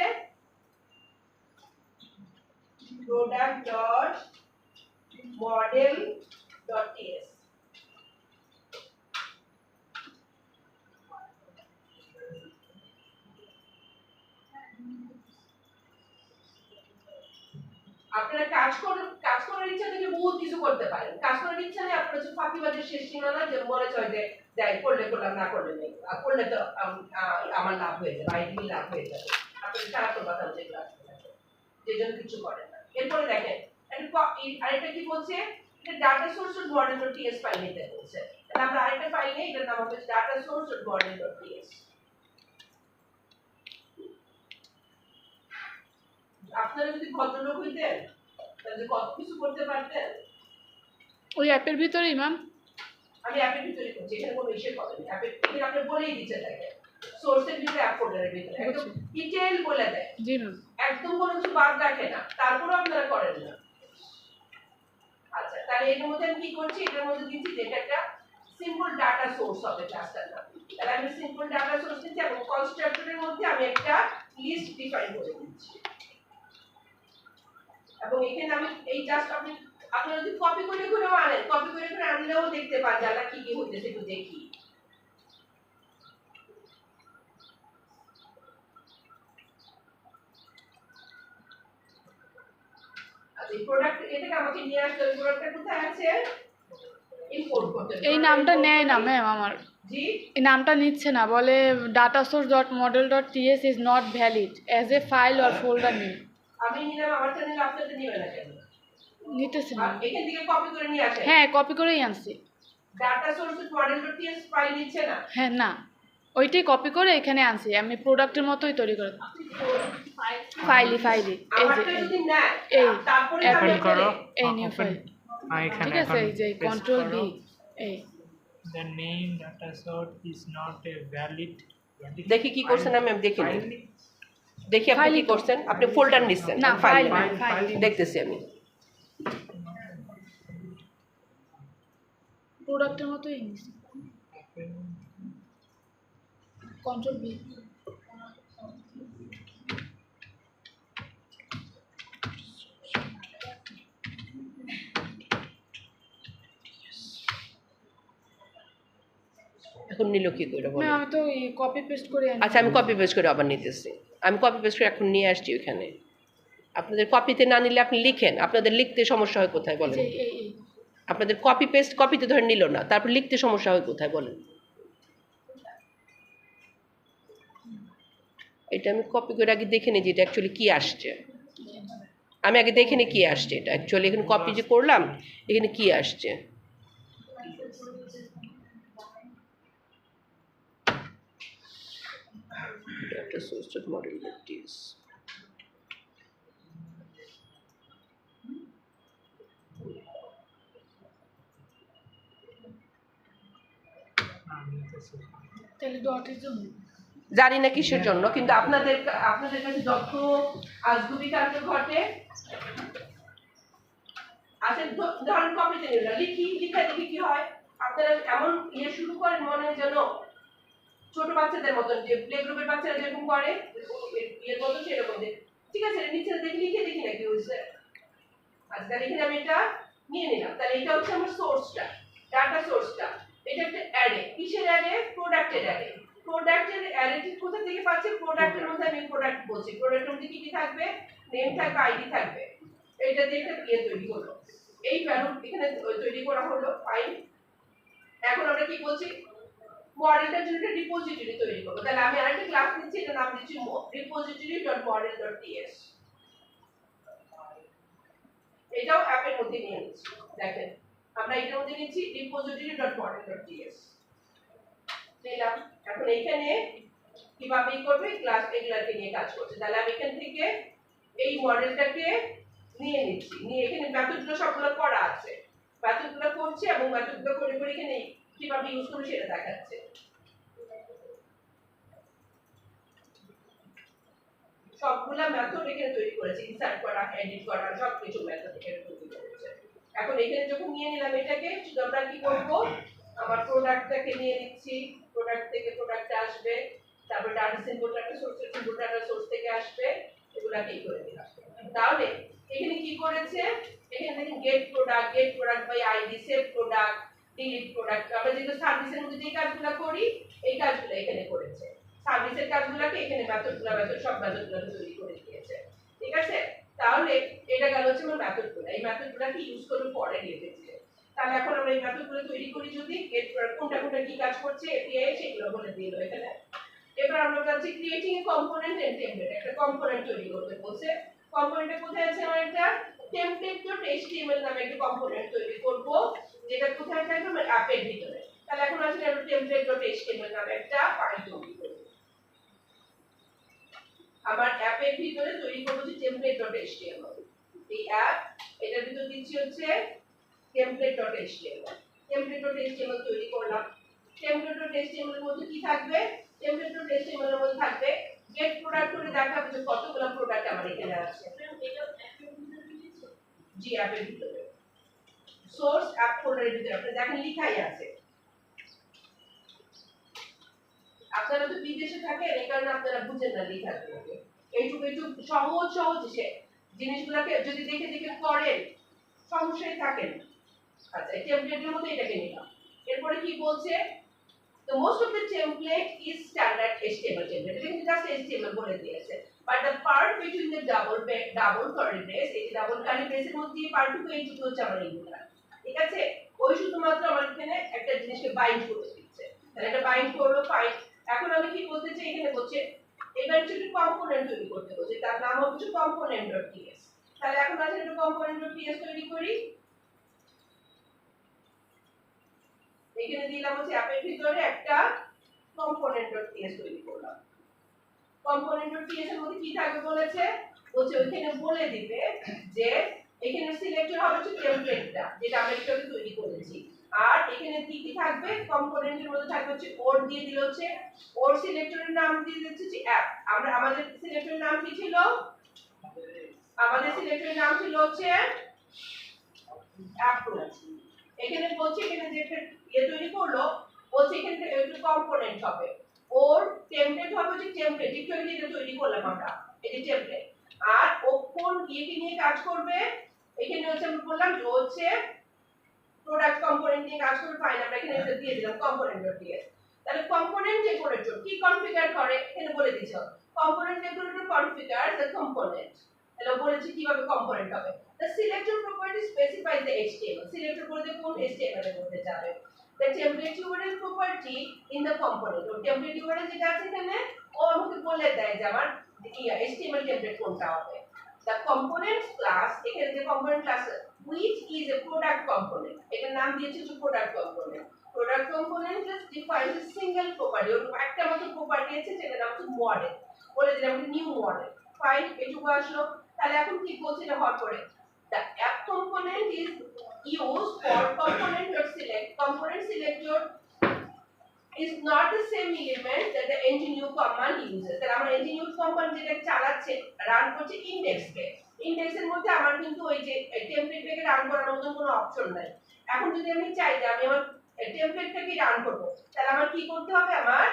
product.model.ts আপনারা কাজ করার ইচ্ছা থেকে বহুত কিছু করতে পারেন কাজ করার ইচ্ছা নেই আপনার হচ্ছে ফাঁকিবাজের শেষ সীমানা যে মনে হয় যে যাই করলে করলাম না করলে নেই আর করলে তো আমার লাভ হয়ে যাবে আইডি লাভ হয়ে যাবে আপনি খারাপ কথা হচ্ছে ক্লাস যে জন্য কিছু করেন না এরপরে দেখেন আরেকটা কি বলছে এটা ডাটা সোর্স ডট মডেল.ts ফাইল নিতে বলছে তাহলে আমরা আরেকটা ফাইল নেই এটার নাম হচ্ছে ডাটা সোর্স ডট মডেল.ts আপনারা যদি ভদ্রলোক হইতেন তাহলে কত কিছু করতে পারতেন ওই অ্যাপের ভিতরেই ম্যাম আমি অ্যাপের ভিতরে করছি এখানে কোনো ইস্যু করেনি অ্যাপের ভিতরে আপনি বলেই দিচ্ছে থাকে সোর্সের ভিতরে অ্যাপ ফোল্ডারের ভিতরে একদম ডিটেইল বলে দেয় জি ম্যাম একদম কোনো কিছু বাদ রাখে না তারপরেও আপনারা করেন না আচ্ছা তাহলে এর মধ্যে আমি কি করছি এটার মধ্যে দিচ্ছি যেটা একটা সিম্পল ডাটা সোর্স হবে ক্লাসটার নাম তাহলে আমি সিম্পল ডাটা সোর্স দিচ্ছি এবং কনস্ট্রাক্টরের মধ্যে আমি একটা লিস্ট ডিফাইন করে দিচ্ছি এবং এখানে আমি এই জাস্ট আপনি যদি কপি করে করেও আনেন কপি করে করে আনলেও দেখতে পান যারা কি কি হইতেছে একটু দেখি আচ্ছা এই প্রোডাক্ট এটাকে আমাকে নিয়ে আসতে হবে প্রোডাক্টটা কোথায় আছে ইম্পোর্ট করতে হবে এই নামটা নেয় না ম্যাম আমার জি এই নামটা নিচ্ছে না বলে data source dot model is not valid as a file or folder name আমি নিলাম আমার চ্যানেলে আপনাদের নিবে না কেন নিতেছে না এখান থেকে কপি করে নিয়ে আসেন হ্যাঁ কপি করেই আনছি ডাটা সোর্স মডেল.ts ফাইল নিচ্ছে না হ্যাঁ না ওইটাই কপি করে এখানে আনছি আমি প্রোডাক্টের মতোই তৈরি করে ফাইলি এই যে আমারটা যদি নেয় এই তারপরে open করো এই নিউ ফাইল ঠিক আছে, এই যে কন্ট্রোল বি, এই The name data sort is not a valid. দেখি কি করছেন আমি দেখি নি। দেখি আপনি File কি তো। করছেন, আপনি ফোল্ডার নিচ্ছেন না, ফাইল file না, file। দেখতেছি আমি। প্রোডাক্টের মতোই নিছি, কন্ট্রোল বি। এখন নিল কি করে বলো? আমি তো কপি পেস্ট করে আনি। আচ্ছা আমি কপি পেস্ট করে আবার নিতেছি, আমি কপি পেস্ট করে এখন নিয়ে আসছি ওখানে। আপনাদের কপিতে না নিলে আপনি লিখেন, আপনাদের লিখতে সমস্যা হয় কোথায় বলেন? এই এই এই আপনাদের কপি পেস্ট কপিতে ধরে নিল না, তারপর লিখতে সমস্যা হয় কোথায় বলেন? এটা আমি কপি করে আগে দেখে নিই যে এটা অ্যাকচুয়ালি কি আসছে। আমি আগে দেখে নিই কি আসছে, এটা অ্যাকচুয়ালি এখানে কপি যে করলাম এখানে কি আসছে। Data source model is তাহলে ডটের জন্য জানি না কিসের জন্য, কিন্তু আপনাদের কাছে যত আজগুবি কাণ্ড ঘটে। আচ্ছা ধরেন কপিতে নিলাম, লিখা দেখি কি হয়। আপনারা এমন শুরু করেন মনে হয় যেন ছোট বাচ্চাদের মতন, যে প্লে গ্রুপের বাচ্চারা যেরকম করে মতো সেরকম। ঠিক আছে, নিচে দেখি লিখে দেখি না কি হয়েছে। আচ্ছা তাহলে এখানে আমি এটা নিয়ে নিলাম, তাহলে এটা হচ্ছে আমার সোর্সটা, ডাটা সোর্সটা। এটা একটা অ্যারে, কিসের অ্যারে? প্রোডাক্টের অ্যারে। প্রোডাক্টের অ্যারেটি কোথা থেকে পাচ্ছি? প্রোডাক্টের মধ্যে আমি প্রোডাক্ট বলছি, প্রোডাক্টের মধ্যে কি কি থাকবে? নেম থাকবে, আইডি থাকবে। এটা দিয়ে একটা তৈরি হলো, এই ভ্যালু এখানে তৈরি করা হলো, ফাইন। এখন আমরা কি বলছি? মডেলটার জন্য একটা রিপোজিটরি তৈরি করব। তাহলে আমি আরেকটা ক্লাস নিচ্ছি, এটার নাম দিচ্ছি repository.model.ts। এটাও অ্যাপের মধ্যে নিয়ে নিচ্ছি। দেখেন আমরা এটার মধ্যে নিচ্ছি repository.model.ts নিলাম। এখন এখানে কিভাবে করবে? ক্লাস এগুলাকে নিয়ে কাজ করছে। তাহলে আমি এখান থেকে এই মডেলটাকে নিয়ে নিচ্ছি, নিয়ে এখানে মেথডগুলো সবগুলো করা আছে, মেথডগুলো করছি এবং মেথডগুলো করে করে এখানে কিভাবে ইউজ করব সেটা দেখাচ্ছে। সবগুলা মেথড এখানে তৈরি করেছি, ইনসার্ট করা, এডিট করা, সবকিছু মেথড এখানে তৈরি করেছে। এখন এখানে যখন নিয়ে নিলাম এটাকে, শুধু আমরা কি করব? আমার প্রোডাক্টটাকে নিয়ে নিচ্ছি, প্রোডাক্ট থেকে প্রোডাক্ট আসবে, তারপর ডাটা সিম্বল, ডাটা সোর্সের সিম্বল, ডাটা সোর্স থেকে আসবে, এগুলাকে করে দিলাম। তাহলে এখানে কি করেছে? এখানে দেখেন get product by ID, save product, delete product. আমরা যেগুলো সার্ভিসের মধ্যে যে কাজগুলো করি এই কাজগুলো এখানে করেছে। সার্ভিসের কাজগুলোকে এখানে মেথড সব মেথডগুলো তৈরি করে দিয়েছে। ঠিক আছে, তাহলে এটা গেল হচ্ছে আমার মেথডগুলো। এই মেথডগুলোকে ইউজ করে পরে লিখেছে। তাহলে এখন আমরা এই মেথডগুলো তৈরি করি, যদি গেট কোনটা কোনটা কি কাজ করছে এপিআই সেগুলো বলে দিল এখানে। এবার আমরা বলছি creating a component and template, একটা কম্পোনেন্ট তৈরি করতে বলছে। কম্পোনেন্টটা কোথায় আছে? আমার একটা template.html নামে একটা কম্পোনেন্ট তৈরি করব, যেটা কোথায় থাকবে? আমার অ্যাপের ভিতরে। তাহলে এখন আসলে আমরা template.html নামে একটা ফাইল তৈরি করব। আমার অ্যাপের ভিতরে তৈরি করব যে template.html। এই অ্যাপ এটার ভিতর দিচ্ছি হচ্ছে template.html। template.html তৈরি করলাম। template.html এর মধ্যে কি থাকবে? template.html এর মধ্যে থাকবে গেট প্রোডাক্ট করে দেখাবে যে কতগুলো প্রোডাক্ট আমার এখানে আছে। এটা অ্যাপের ভিতরে দিয়েছে, জি অ্যাপের ভিতরে সোর্স অ্যাপ ফোল্ডারের ভিতরে আপনি দেখেন লেখাই আছে। আপনারা তো বিদেশে থাকেন, এই কারণে আপনারা বুঝেন না লেখাগুলোকে। এইটুকু সহজ জিনিসগুলোকে যদি দেখে দেখে করেন সমস্যায় থাকেন। আচ্ছা এই টেমপ্লেটের মধ্যে এটাকে নিলাম। এরপরে কি বলছে? The most of the template is standard HTML template. এটা কিন্তু জাস্ট HTML বলে দিয়েছে। But the part between the double curly brace, এই double curly brace এর মধ্যে পার্টটুকু এইটুকু হচ্ছে আমার এইগুলো। ঠিক আছে, ওই শুধুমাত্র আমার এখানে একটা জিনিসকে বাইন্ড করে দিচ্ছে। তাহলে এটা বাইন্ড করলো, ফাইন। এখন আমি কি বলতে চাই? এখানে বলছে এবার কিছু কম্পোনেন্ট তৈরি করতে বলছে, তার নাম হচ্ছে component.ts। তাহলে এখন আছে একটা component.ts তৈরি করি। এখানে দিলাম হচ্ছে অ্যাপের ভিতরে একটা component.ts তৈরি করলাম। component.ts এর মধ্যে কি থাকবে বলেছে? বলছে ওখানে বলে দিবে যে এখানে সিলেক্টর হবে হচ্ছে টেমপ্লেটটা যেটা আমরা একটু আগে তৈরি করেছি আর এখানে কি কি থাকবে কম্পোনেন্টের মধ্যে থাকবে হচ্ছে ওর দিয়ে দিল হচ্ছে ওর সিলেক্টরের নাম দিয়ে দিচ্ছে হচ্ছে অ্যাপ আমরা আমাদের সিলেক্টরের নাম কি ছিল আমাদের সিলেক্টরের নাম ছিল হচ্ছে অ্যাপ্রোচ এখানে বলছে এখানে যে একটা তৈরি করলো বলছে এখানে একটু কম্পোনেন্ট হবে ওর টেমপ্লেট হবে যে টেমপ্লেট একটু আগে যেটা তৈরি করলাম আমরা এই যে টেমপ্লেট আর ও কোন ইয়েকে নিয়ে কাজ করবে এখানে হচ্ছে আমি বললাম যে হচ্ছে প্রোডাক্ট কম্পোনেন্ট নিয়ে কাজ করবে ফাইন আমরা এখানে এটা দিয়ে দিলাম কম্পোনেন্ট দিয়ে তাহলে কম্পোনেন্ট ডেকোরেটর কি কনফিগার করে এখানে বলে দিচ্ছি component decorator configure the component তাহলে বলেছি কিভাবে কম্পোনেন্ট হবে the selector property specifies the html selector বলতে কোন html এর মধ্যে যাবে the template url property in the component তো template url যেটা আছে এখানে ও আমাকে বলে দেয় যে আমার html template কোনটা হবে the component class এখানে যে component class which is a product component এটার নাম দিয়েছে যে product component just defines a single property ওর একটা মাত্র প্রপার্টি আছে যেটার নাম হচ্ছে মডেল বলে দিলাম নিউ মডেল ফাইল এটুকু আসলো তাহলে এখন কি বলছে এটা হওয়ার পরে the app component is used for component selector is not the same element that the engineer command uses তাহলে আমরা engineer command যেটা চালাচ্ছে রান করছে ইনডেক্সের মধ্যে আমার কিন্তু ওই যে টেমপ্লেটটাকে রান করার মতো কোনো অপশন নাই এখন যদি আমি চাই যে আমি আমার টেমপ্লেটটাকে রান করব তাহলে আমার কি করতে হবে আমার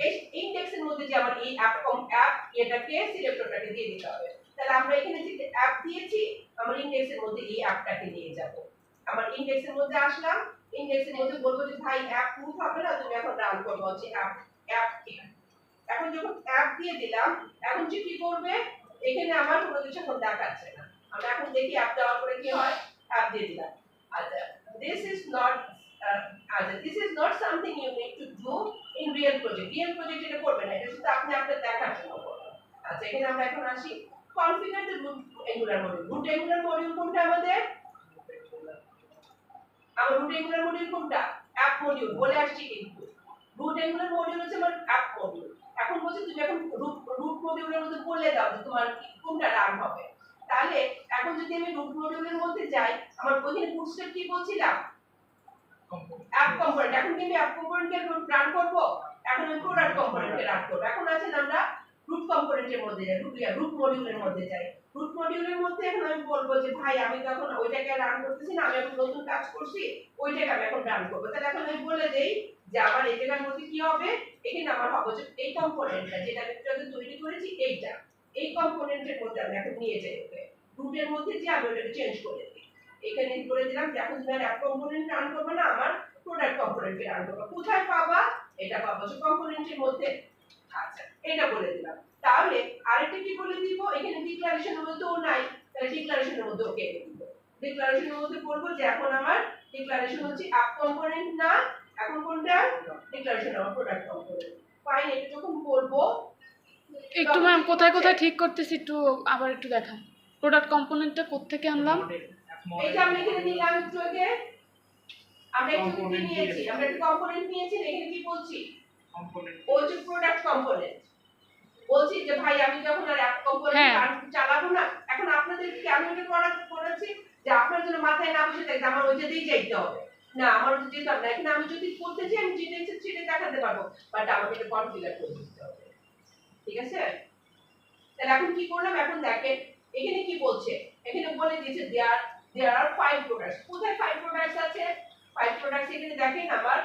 এই ইনডেক্সের মধ্যে যে আমার এই অ্যাপ এটাকে সিলেক্টরটাকে দিয়ে দিতে হবে তাহলে আমরা এখানে যে অ্যাপ দিয়েছি আমরা ইনডেক্সের মধ্যে এই অ্যাপটাকে নিয়ে যাব আমার ইনডেক্সের মধ্যে আসলাম ইনডেক্সের মধ্যে বলবো যে ভাই অ্যাপ প্রুফ হবে না তুমি এখন রান করবে হচ্ছে অ্যাপ এখন যখন অ্যাপ দিয়ে দিলাম এখন যে কি করবে এখানে আমার কোনো কিছু এখন দেখাচ্ছে না আমরা এখন দেখি অ্যাপ দেওয়ার পরে কি হয় অ্যাপ দিয়ে দিলাম আচ্ছা this is not something you need to do in real project এটা করবে না এটা শুধু আপনি আপনার দেখার জন্য করবেন আচ্ছা এখানে আমরা এখন আসি configure the root angular module কোনটা আমাদের আমার root angular module কোনটা app module বলে আসছি কিন্তু root angular module হচ্ছে আমার app module এখন বলছি তুমি এখন root module এর মধ্যে বলে দাও যে তোমার কোনটা রান হবে তাহলে এখন যদি আমি root module এর মধ্যে যাই আমার ওখানে bootstrap কি বলছিলাম app component এখন কি আমি app component কে রান করব এখন আমি product component কে রান করব এখন আছেন আমরা root component এর মধ্যে যাই root module এর মধ্যে যাই root module এর মধ্যে এখন আমি বলবো যে ভাই আমি তো এখন ওইটাকে রান করতেছি না আমি এখন নতুন কাজ করছি ওইটাকে আমি এখন রান করব তাহলে এখন আমি বলে দেই যে আমার এই জায়গার মধ্যে কি হবে এখানে আমার হবে যে এই কম্পোনেন্টটা যেটা আমি একটু তৈরি করেছি এইটা এই কম্পোনেন্টের মধ্যে আমি এখন নিয়ে যাই ওকে root এর মধ্যে যে আমি ওটাকে চেঞ্জ করে দিই এখানে করে দিলাম যে এখন তুমি অ্যাপ কম্পোনেন্ট রান করবে না আমার প্রোডাক্ট কম্পোনেন্টে রান করবে কোথায় পাবা এটা পাবো যে কম্পোনেন্টের মধ্যে আচ্ছা এটা বলে দিলাম তাহলে আরেকটা কি বলে দিব এখানে ডিক্লারেশনের মধ্যে ও নাই তাহলে ডিক্লারেশনের মধ্যে ওকে দিব ডিক্লারেশনের মধ্যে বলবো যে এখন আমার ডিক্লারেশন হচ্ছে অ্যাপ কম্পোনেন্ট না এখন কোনটা ডিক্লারেশন আমার প্রোডাক্ট কম্পোনেন্ট ফাইন এটা যখন বলবো একটু ম্যাম কোথায় কোথায় ঠিক করতেছি একটু আবার একটু দেখান প্রোডাক্ট কম্পোনেন্টটা কোত্থেকে আনলাম এই যে আমি এখানে নিলাম একটু আগে আমরা একটু কি নিয়েছি আমরা একটা কম্পোনেন্ট নিয়েছি এখানে কি বলছি ও যে প্রোডাক্ট কম্পোনেন্ট বলছি যে ভাই আমি যখন আর অ্যাপ কম্পোনেন্ট চালাবো না এখন আপনাদের কি আমি এটা করাচ্ছি যে আপনার জন্য মাথায় না বসে থাকতে আমার ওইটা দিয়ে যাইতে হবে না আমার ওইটা যেতে হবে না এখন আমি যদি করতে চাই আমি যেটা ইচ্ছা সেটা দেখাতে পারবো বাট আমাকে এটা কনফিগার করে দিতে হবে ঠিক আছে তাহলে এখন কি করলাম এখন দেখেন এখানে কি বলছে এখানে বলে দিয়েছে there are 5 products কোথায় 5 products আছে 5 products এখানে দেখেন আমার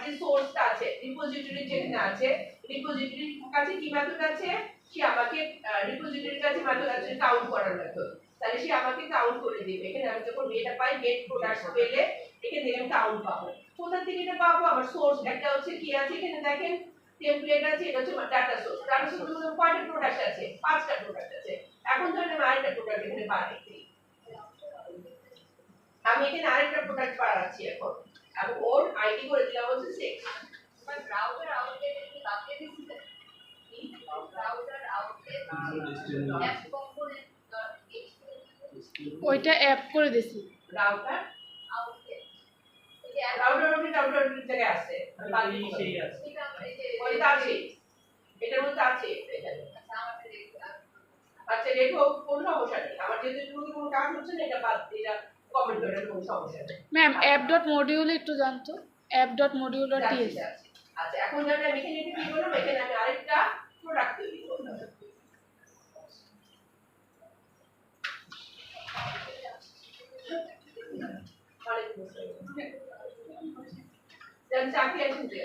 যে সোর্সটা আছে রিপোজিটরি যেখানে আছে রিপোজিটরির কাছে কি মেথড আছে সে আমাকে রিপোজিটরির কাছে মেথড আছে কাউন্ট করার মেথড তাহলে সে আমাকে কাউন্ট করে দিবে এখানে আমি যখন এটা পাই গেট প্রোডাক্টস পেলে এখানে থেকে আমি কাউন্ট পাবো কোথা থেকে এটা পাবো আমার সোর্স একটা হচ্ছে কি আছে এখানে দেখেন টেমপ্লেট আছে এটা হচ্ছে ডাটা সোর্স মধ্যে কয়টা প্রোডাক্ট আছে 5টা প্রোডাক্ট আছে এখন ধরেন আমি আরেকটা প্রোডাক্ট এখানে বাড়াচ্ছি আমি এখানে আরেকটা প্রোডাক্ট বাড়াচ্ছি এখন আর ওর আইডি করে দিলাম হচ্ছে 6 বাট ব্রাউজার আউটলেট কি বাকি দিতে ব্রাউজার আউটলেট অ্যাপ কম্পোনেন্ট ওইটা অ্যাপ করে দিছি রাউটার আউটলেট রাউটার জায়গায় আছে বাকি সেই আছে এটা এই যে ওইটা আছে এটার মধ্যে আছে এখানে আচ্ছা আমাদের আচ্ছা রেখো, কোনো সমস্যা নেই। আমার যেহেতু এটার মধ্যে কোনো কাজ হচ্ছে না, এটা বাদ এটা কমেন্ট করে কোনো সমস্যা নেই। ম্যাম অ্যাপ ডট মডিউল একটু জানতো, অ্যাপ ডট মডিউল ডট যাচ্ছি, টিএস। যাচ্ছি। আচ্ছা এখন যেটা আমি এখানে একটু কি করলাম, এখানে আমি আরেকটা প্রোডাক্ট তৈরি করলাম। দেন চাকরি আসুন যে।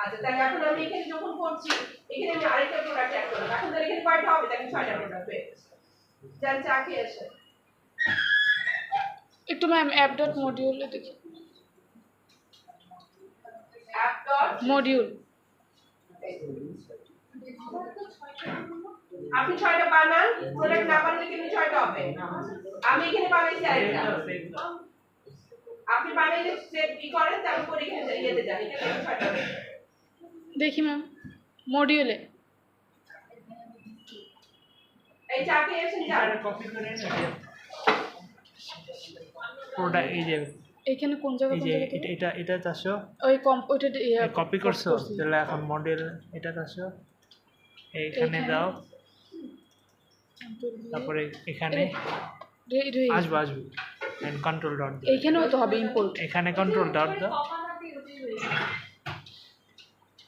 আচ্ছা তাহলে এখন আমি এখানে যখন করছি, এখানে আমি আরেকটা প্রোডাক্ট অ্যাড করলাম। এখন তাহলে এখানে কয়টা হবে? তাহলে 6টা প্রোডাক্ট হয়ে গেছে। দেন চাকরি আসে। একটু ম্যাম অ্যাপ ডট মডিউলে দেখি, অ্যাপ ডট মডিউল। আপনি 6টা বানান, প্রোডাক্ট না বানালে কিন্তু 6টা হবে। আমি এখানে বানাইছি আরেকটা। আপনি বানাইলে সেভ কি করেন, তারপর এখানে ইয়েতে যান, এখানে 6টা হবে। দেখি ম্যাম মডিউলে। এই চাকরি আসেন যান। কপি করে প্রোডাক্ট এই যে এখানে কোন জায়গা এই কোন যে জায়গা থেকে? এটা চাষো ওই ওইটা কপি করছো, তাহলে এখন মডেল এটা চাষো এইখানে দাও, তারপরে এখানে আসবে আসবে এন্ড কন্ট্রোল ডট দাও, এইখানেও তো হবে ইম্পোর্ট। এখানে কন্ট্রোল ডট দাও,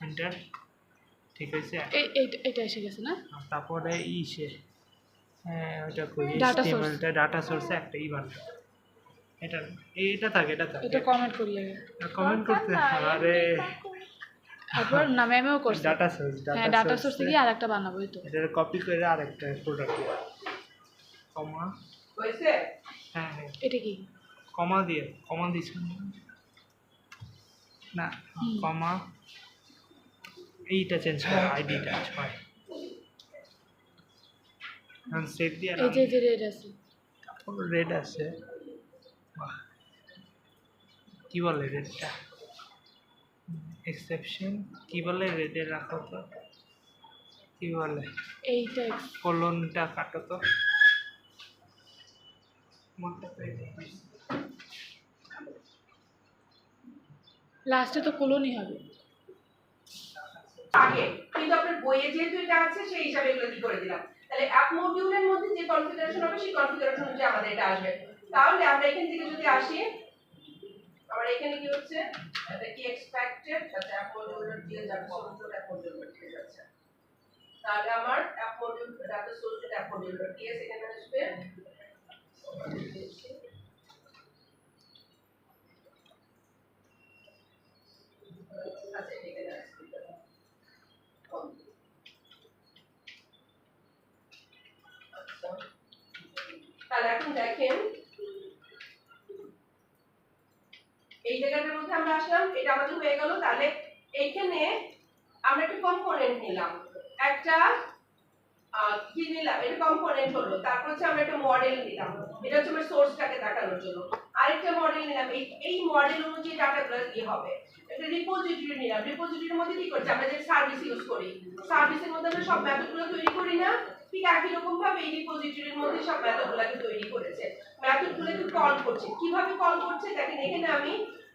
এন্টার। ঠিক আছে, এইটা এসে গেছে না? তারপরে ইসে ওইটা কই Data source। HTML-টা ডাটা সোর্সে একটা ইভান্ট এটা এটা থাকে এটা থাকে কমেন্ট করি আগে। কমেন্ট করতে আরে একবার না ম্যামেও করছে। ডাটা সোর্স হ্যাঁ ডাটা সোর্স থেকে আরেকটা বানাবো এই তো। এটা কপি করে আরেকটা প্রোডাক্ট কমা হয়েছে? হ্যাঁ হ্যাঁ এটা কি? কমা দিছ না, কমা এইটা চেঞ্জ কর, আইডিটা হয় এখন সেভ দিয়ে এই যে রেড আছে। রেড আছে, বাহ কি বলে রেডটা এক্সেপশন কি বলে রেডে রাখো তো, কি বলে এইটা কলনটা কাটো তো, লাস্টে তো কোলনই হবে। আগে কিন্তু আপনার বইয়ে যেহেতু এটা আছে সেই হিসাবে এগুলো কি করে দিলাম। তাহলে অ্যাপ মডিউলের মধ্যে যে কনফিগারেশন হবে সেই কনফিগারেশন অনুযায়ী আমাদের এটা আসবে। তাহলে আমরা এখান থেকে যদি আসি, আমার এখানে কি হচ্ছে, এটা কি এক্সপেক্টেড, আচ্ছা অ্যাপ মডিউলের দিয়ে যাবে, সোর্স অ্যাপ মডিউলের দিয়ে যাচ্ছে। তাহলে আমার app module data source app মডিউলের দিয়ে এখানে আসবে। আচ্ছা এখানে আসবে। তাহলে এখন দেখেন এই জায়গাটার মধ্যে আমরা আসলাম, এটা আমাদের হয়ে গেল। তাহলে এইখানে আমরা একটা কম্পোনেন্ট নিলাম, একটা কি নিলাম, এটা কম্পোনেন্ট হলো। তারপর হচ্ছে আমরা একটা মডেল নিলাম, এটা হচ্ছে আমরা সোর্সটাকে দেখানোর জন্য। আরেকটা মডেল নিলাম, এই মডেল অনুযায়ী ডাটাগুলো কি হবে। একটা রিপোজিটরি নিলাম, রিপোজিটরির মধ্যে কি করছে, আমরা যে সার্ভিস ইউজ করি, সার্ভিসের মধ্যে আমরা সব মেথডগুলো তৈরি করি না, ঠিক একই রকম ভাবে এই রিপোজিটরির মধ্যে সব মেথডগুলোকে তৈরি করেছে। মেথডগুলোকে কল করছে, কিভাবে কল করছে দেখেন। এখানে আমি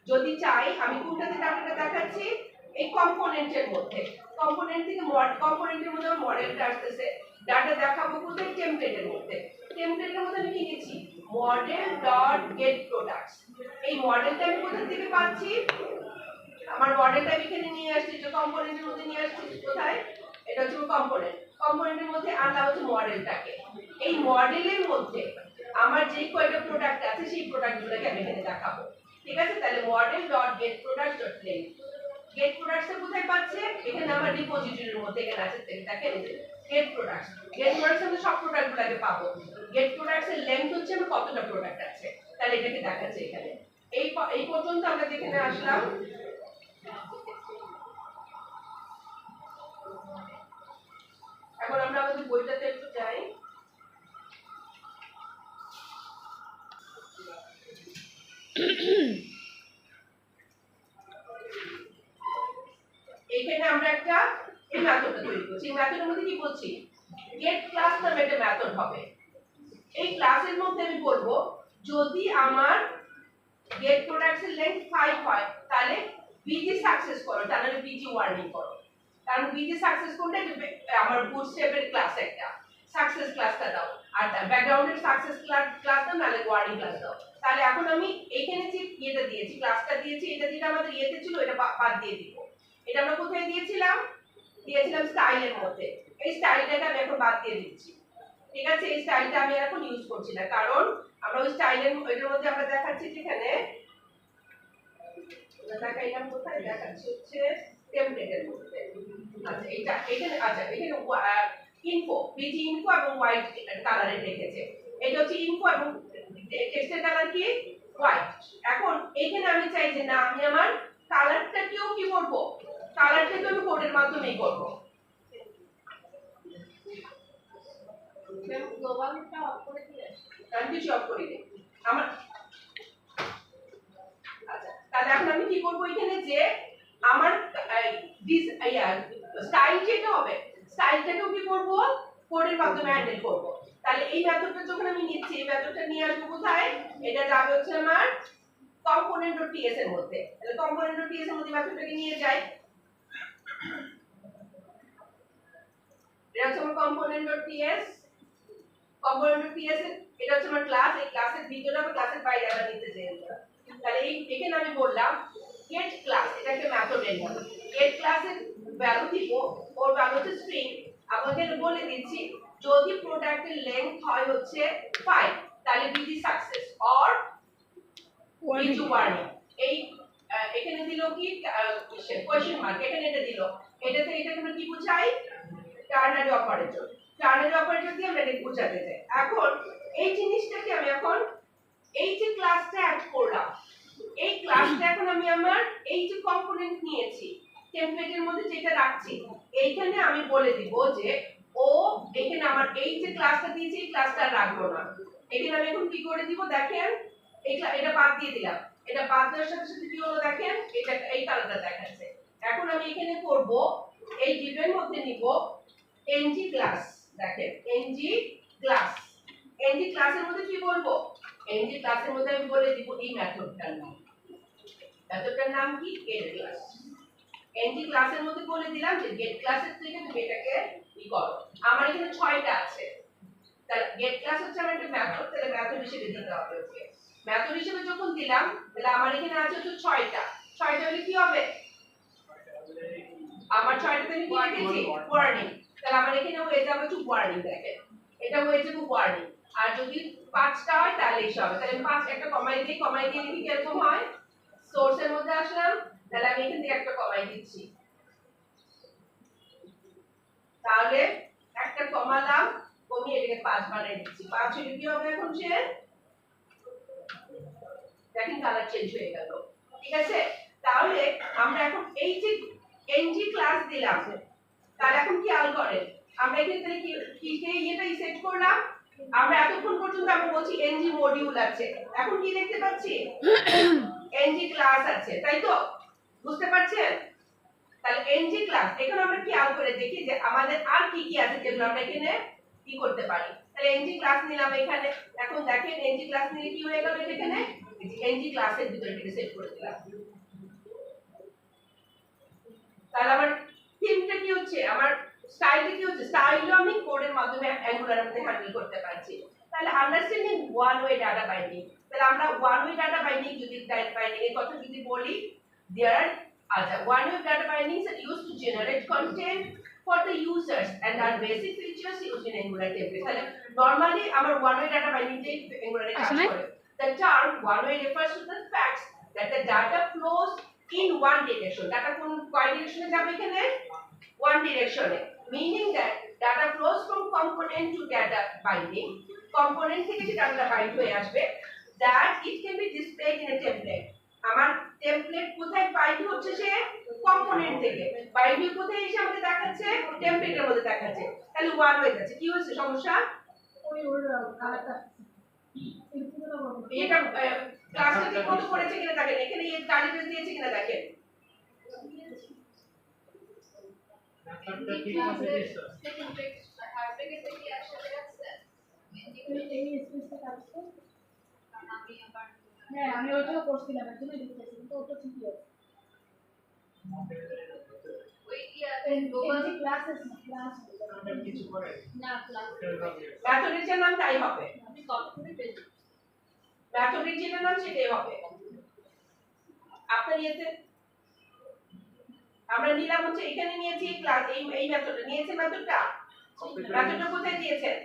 যদি চাই, আমি কোনটাতে ডাটাটা দেখাচ্ছি, এই কম্পোনেন্টের মধ্যে, কম্পোনেন্ট থেকে কম্পোনেন্টের মধ্যে আমার মডেলটা আসতেছে, ডাটা দেখাবো কোথায়, টেমপ্লেটের মধ্যে। টেমপ্লেটের মধ্যে আমি কি নিচ্ছি, মডেল ডট গেট প্রোডাক্টস। এই মডেলটা আমি কোথা থেকে পাচ্ছি, আমার মডেলটা এখানে নিয়ে আসছি, যে কম্পোনেন্টের মধ্যে নিয়ে আসছি, কোথায়, এটা হচ্ছে কম্পোনেন্ট। কম্পোনেন্টের মধ্যে আনলাম হচ্ছে মডেলটাকে। এই মডেলের মধ্যে আমার যে কয়টা প্রোডাক্ট আছে সেই প্রোডাক্টগুলোকে আমি এখানে দেখাবো। ঠিক আছে, তাহলে model dot get products dot name. Get products কোথায় পাচ্ছে, এখানে আমার রিপোজিটরির মধ্যে এখানে আছে, দেখেন গেট প্রোডাক্টস। গেট প্রোডাক্টস আমরা সব প্রোডাক্টগুলোকে পাবো। গেট প্রোডাক্টস এর লেংথ হচ্ছে আমার কতটা প্রোডাক্ট আছে, তাহলে এটাকে দেখাচ্ছে এখানে। এই পর্যন্ত আমরা যেখানে আসলাম, এখন আমরা আমাদের বইটাতে একটু যাই। এখানে আমরা একটা এই মেথডটা তৈরি করছি। এই মেথডের মধ্যে কি বলছি, গেট ক্লাস নামে একটা মেথড হবে। এই ক্লাসের মধ্যে আমি বলবো যদি আমার গেট প্রোডাক্টস এর লেংথ 5 হয় তাহলে বিজি সাকসেস করো, তাহলে বিজি ওয়ার্নিং করো। কারণ বিজি সাকসেস কোনটা আমার বুটস্ট্র্যাপের ক্লাস একটা সাকসেস ক্লাসটা দাও আর ব্যাকগ্রাউন্ডের সাকসেস ক্লাস দাও নালে ওয়ার্ডিং ক্লাস দাও। তাহলে এখন আমি এইখানে যে ইয়েটা দিয়েছি ক্লাসটা দিয়েছি এটা যেটা আমাদের ইয়েতে ছিল এটা বাদ দিয়ে দিব। এটা আমরা কোথায় দিয়েছিলাম স্টাইলের মধ্যে। এই স্টাইলটাকে আমি এখন বাদ দিয়ে দিচ্ছি। ঠিক আছে, এই স্টাইলটা আমি এখন ইউজ করছি না কারণ আমরা ওই স্টাইলের এটার মধ্যে আমরা দেখাচ্ছি যেখানে দেখাইলাম কোথায় দেখাচ্ছি হচ্ছে টেমপ্লেটের মধ্যে। আচ্ছা এটা এখানে আচ্ছা এখানে ইনফো বিজি ইনফো এবং হোয়াইট কালারে রেখেছে। এটা হচ্ছে ইনফো এবং টেক্সটের কালার কি হোয়াইট। এখন এখানে আমি চাই যে না আমি আমার কালারটাকেও কি করব কালারটাকে আমি কোডের মাধ্যমেই করব। গ্লোবালটা অফ করে দিয়ে আমি কিছু অফ করি নি আমার। আচ্ছা তাহলে এখন আমি কি করব এখানে যে আমার স্টাইল যেটা হবে স্টাইলটাকেও কি করব কোডের মাধ্যমে হ্যান্ডেল করব। তাহলে এই মেথডটা যখন আমি নিচ্ছি এই মেথডটা নিয়ে আসবো কোথায় এটা যাবে হচ্ছে আমার component.ts এর মধ্যে। তাহলে component.ts এর মধ্যে মেথডটাকে নিয়ে যাই। এটা হচ্ছে আমার component.ts এটা হচ্ছে আমার ক্লাস। এই ক্লাসের ভিতরে বা ক্লাসের বাইরে আমরা নিতে চাই। তাহলে এখানে আমি বললাম get class এটা একটা মেথডের নাম। get ক্লাসের ভ্যালু দিব ওর ভ্যালু হচ্ছে স্ট্রিং। আপনাকে বলে দিচ্ছি যদি প্রোডাক্টের লেংথ হয় হচ্ছে 5 তাহলে busy success or busy warning. এই এখানে দিল কি কোশ্চেন মার্ক এখানে এটা দিল এটাতে এটা আমরা কি বোঝাই টার্নারি অপারেটর। টার্নারি অপারেটর দিয়ে আমরা এটা বোঝাতে চাই। এখন এই জিনিসটাকে আমি এখন এই যে ক্লাসটা অ্যাড করলাম এই ক্লাসটা এখন আমি আমার এই যে কম্পোনেন্ট নিয়েছি টেমপ্লেটের মধ্যে যেটা রাখছি এইখানে আমি বলে দিব যে ও এখানে আমার এই যে ক্লাসটা দিয়েছি এই ক্লাসটা রাখবো না। এখানে আমি এখন কি করে দিব দেখেন এটা বাদ দিয়ে দিলাম। এটা বাদ দেওয়ার সাথে সাথে কি হলো দেখেন এটা এই কালারটা দেখাচ্ছে। এখন আমি এখানে করব এই ডিভের মধ্যে নিব ng ক্লাস। দেখেন ng ক্লাস ng ক্লাসের মধ্যে কি বলবো ng ক্লাসের মধ্যে আমি বলে দিব এই মেথডটার নাম। মেথডটার নাম কি get class। ng ক্লাসের মধ্যে বলে দিলাম যে get ক্লাসের থেকে তুমি এটাকে ই করো। আমার এখানে 6টা আছে তাহলে get class হচ্ছে আমার একটা মেথড তাহলে মেথড হিসেবে দিতে হবে। ওকে মেথড হিসেবে যখন দিলাম তাহলে আমার এখানে আছে হচ্ছে 6টা হলে কি হবে আমার 6টাতে আমি কি লিখেছি ওয়ার্নিং। তাহলে আমার এখানে হয়ে যাবে হচ্ছে ওয়ার্নিং। দেখেন এটা হয়ে যাবে ওয়ার্নিং। আর যদি 5টা হয় তাহলে এসে হবে। তাহলে 5 একটা কমাই দিয়ে লিখি কিরকম হয় সোর্সের মধ্যে আসলাম তাহলে আমি এখান থেকে একটা কমাই দিচ্ছি। তাহলে একটা কমালাম কমিয়ে এটাকে 5 বানাই দিচ্ছি। 5 হলে কি হবে এখন সে দেখেন কালার চেঞ্জ হয়ে গেল। ঠিক আছে তাহলে আমরা এখন এই যে ng ক্লাস দিলাম তাহলে এখন কি আল করেন আমরা এখানে তাহলে কি এটাই সেট করলাম। আমরা এতক্ষণ পর্যন্ত আমরা বলছি ng মডিউল আছে এখন কি দেখতে পাচ্ছি ng ক্লাস আছে তাই তো বুঝতে পারছেন। তাহলে ng ক্লাস এখন আমরা কি আল করে দেখি যে আমাদের আর কি কি আছে যেগুলো আমরা এখানে কি করতে পারি। তাহলে ng ক্লাস নিলাম এখানে। এখন দেখেন ng ক্লাস নিলে কি হয়ে গেল এখানে ng ক্লাসের ভিতরে এটা সেট করে দিলাম। তাহলে আমার থিমটা কি হচ্ছে আমার স্টাইলটা কি হচ্ছে স্টাইলও আমি কোডের মাধ্যমে অ্যাঙ্গুলার মধ্যে হ্যান্ডেল করতে পারছি। তাহলে understanding one way data binding. তাহলে আমরা ওয়ান ওয়ে ডাটা বাইন্ডিং যদি ডাটা বাইন্ডিং এর কথা যদি বলি দেয়ার আচ্ছা one way data bindings are used to generate content for the users and are basic features used in Angular template. তাহলে normally আমার ওয়ান ওয়ে ডাটা বাইন্ডিং তে অ্যাঙ্গুলারে কাজ করে। The term one way refers to the fact that the data flows in one direction. Data কোন কয় ডিরেকশনে যাবে এখানে one direction A meaning that data flows from component to data binding. Component থেকে যে data bind হয়ে আসবে that it can be displayed in a template. আমার template কোথায় বাইন্ড হচ্ছে সে কম্পোনেন্ট থেকে বাইন্ডিং কোথায় এসে আমাদের দেখাচ্ছে টেমপ্লেটের মধ্যে দেখাচ্ছে। তাহলে ওয়ান ওয়ে যাচ্ছে কি হচ্ছে সমস্যা ওই ওর কালারটা এটা ক্লাসটা ঠিক মতো করেছে কিনা দেখেন এখানে এই কালিটা দিয়েছে কিনা দেখেন একটা ঠিক আছে সেকেন্ড টেক্সট হারবেগে থেকে একসাথে রাখছে এই স্পেসটা কাটছো কারণ আমি আবার হ্যাঁ আমি ওটাও করছিলাম এর জন্য লিখতেছি তো ওটা ঠিকই আছে ওই ওই গ্লোবাল ক্লাসেস ক্লাস না ক্লাস ম্যাথমেটিক্সের নাম তাই হবে, আমি কপি করে পেয়েছি ম্যাথমেটিক্সের নাম সেটাই হবে। আপনার ইয়েতে আমরা নিলাম হচ্ছে এখানে নিয়েছি ক্লাস এই মেথডটা নিয়েছে, মেথডটা কোথায় দিয়েছেন?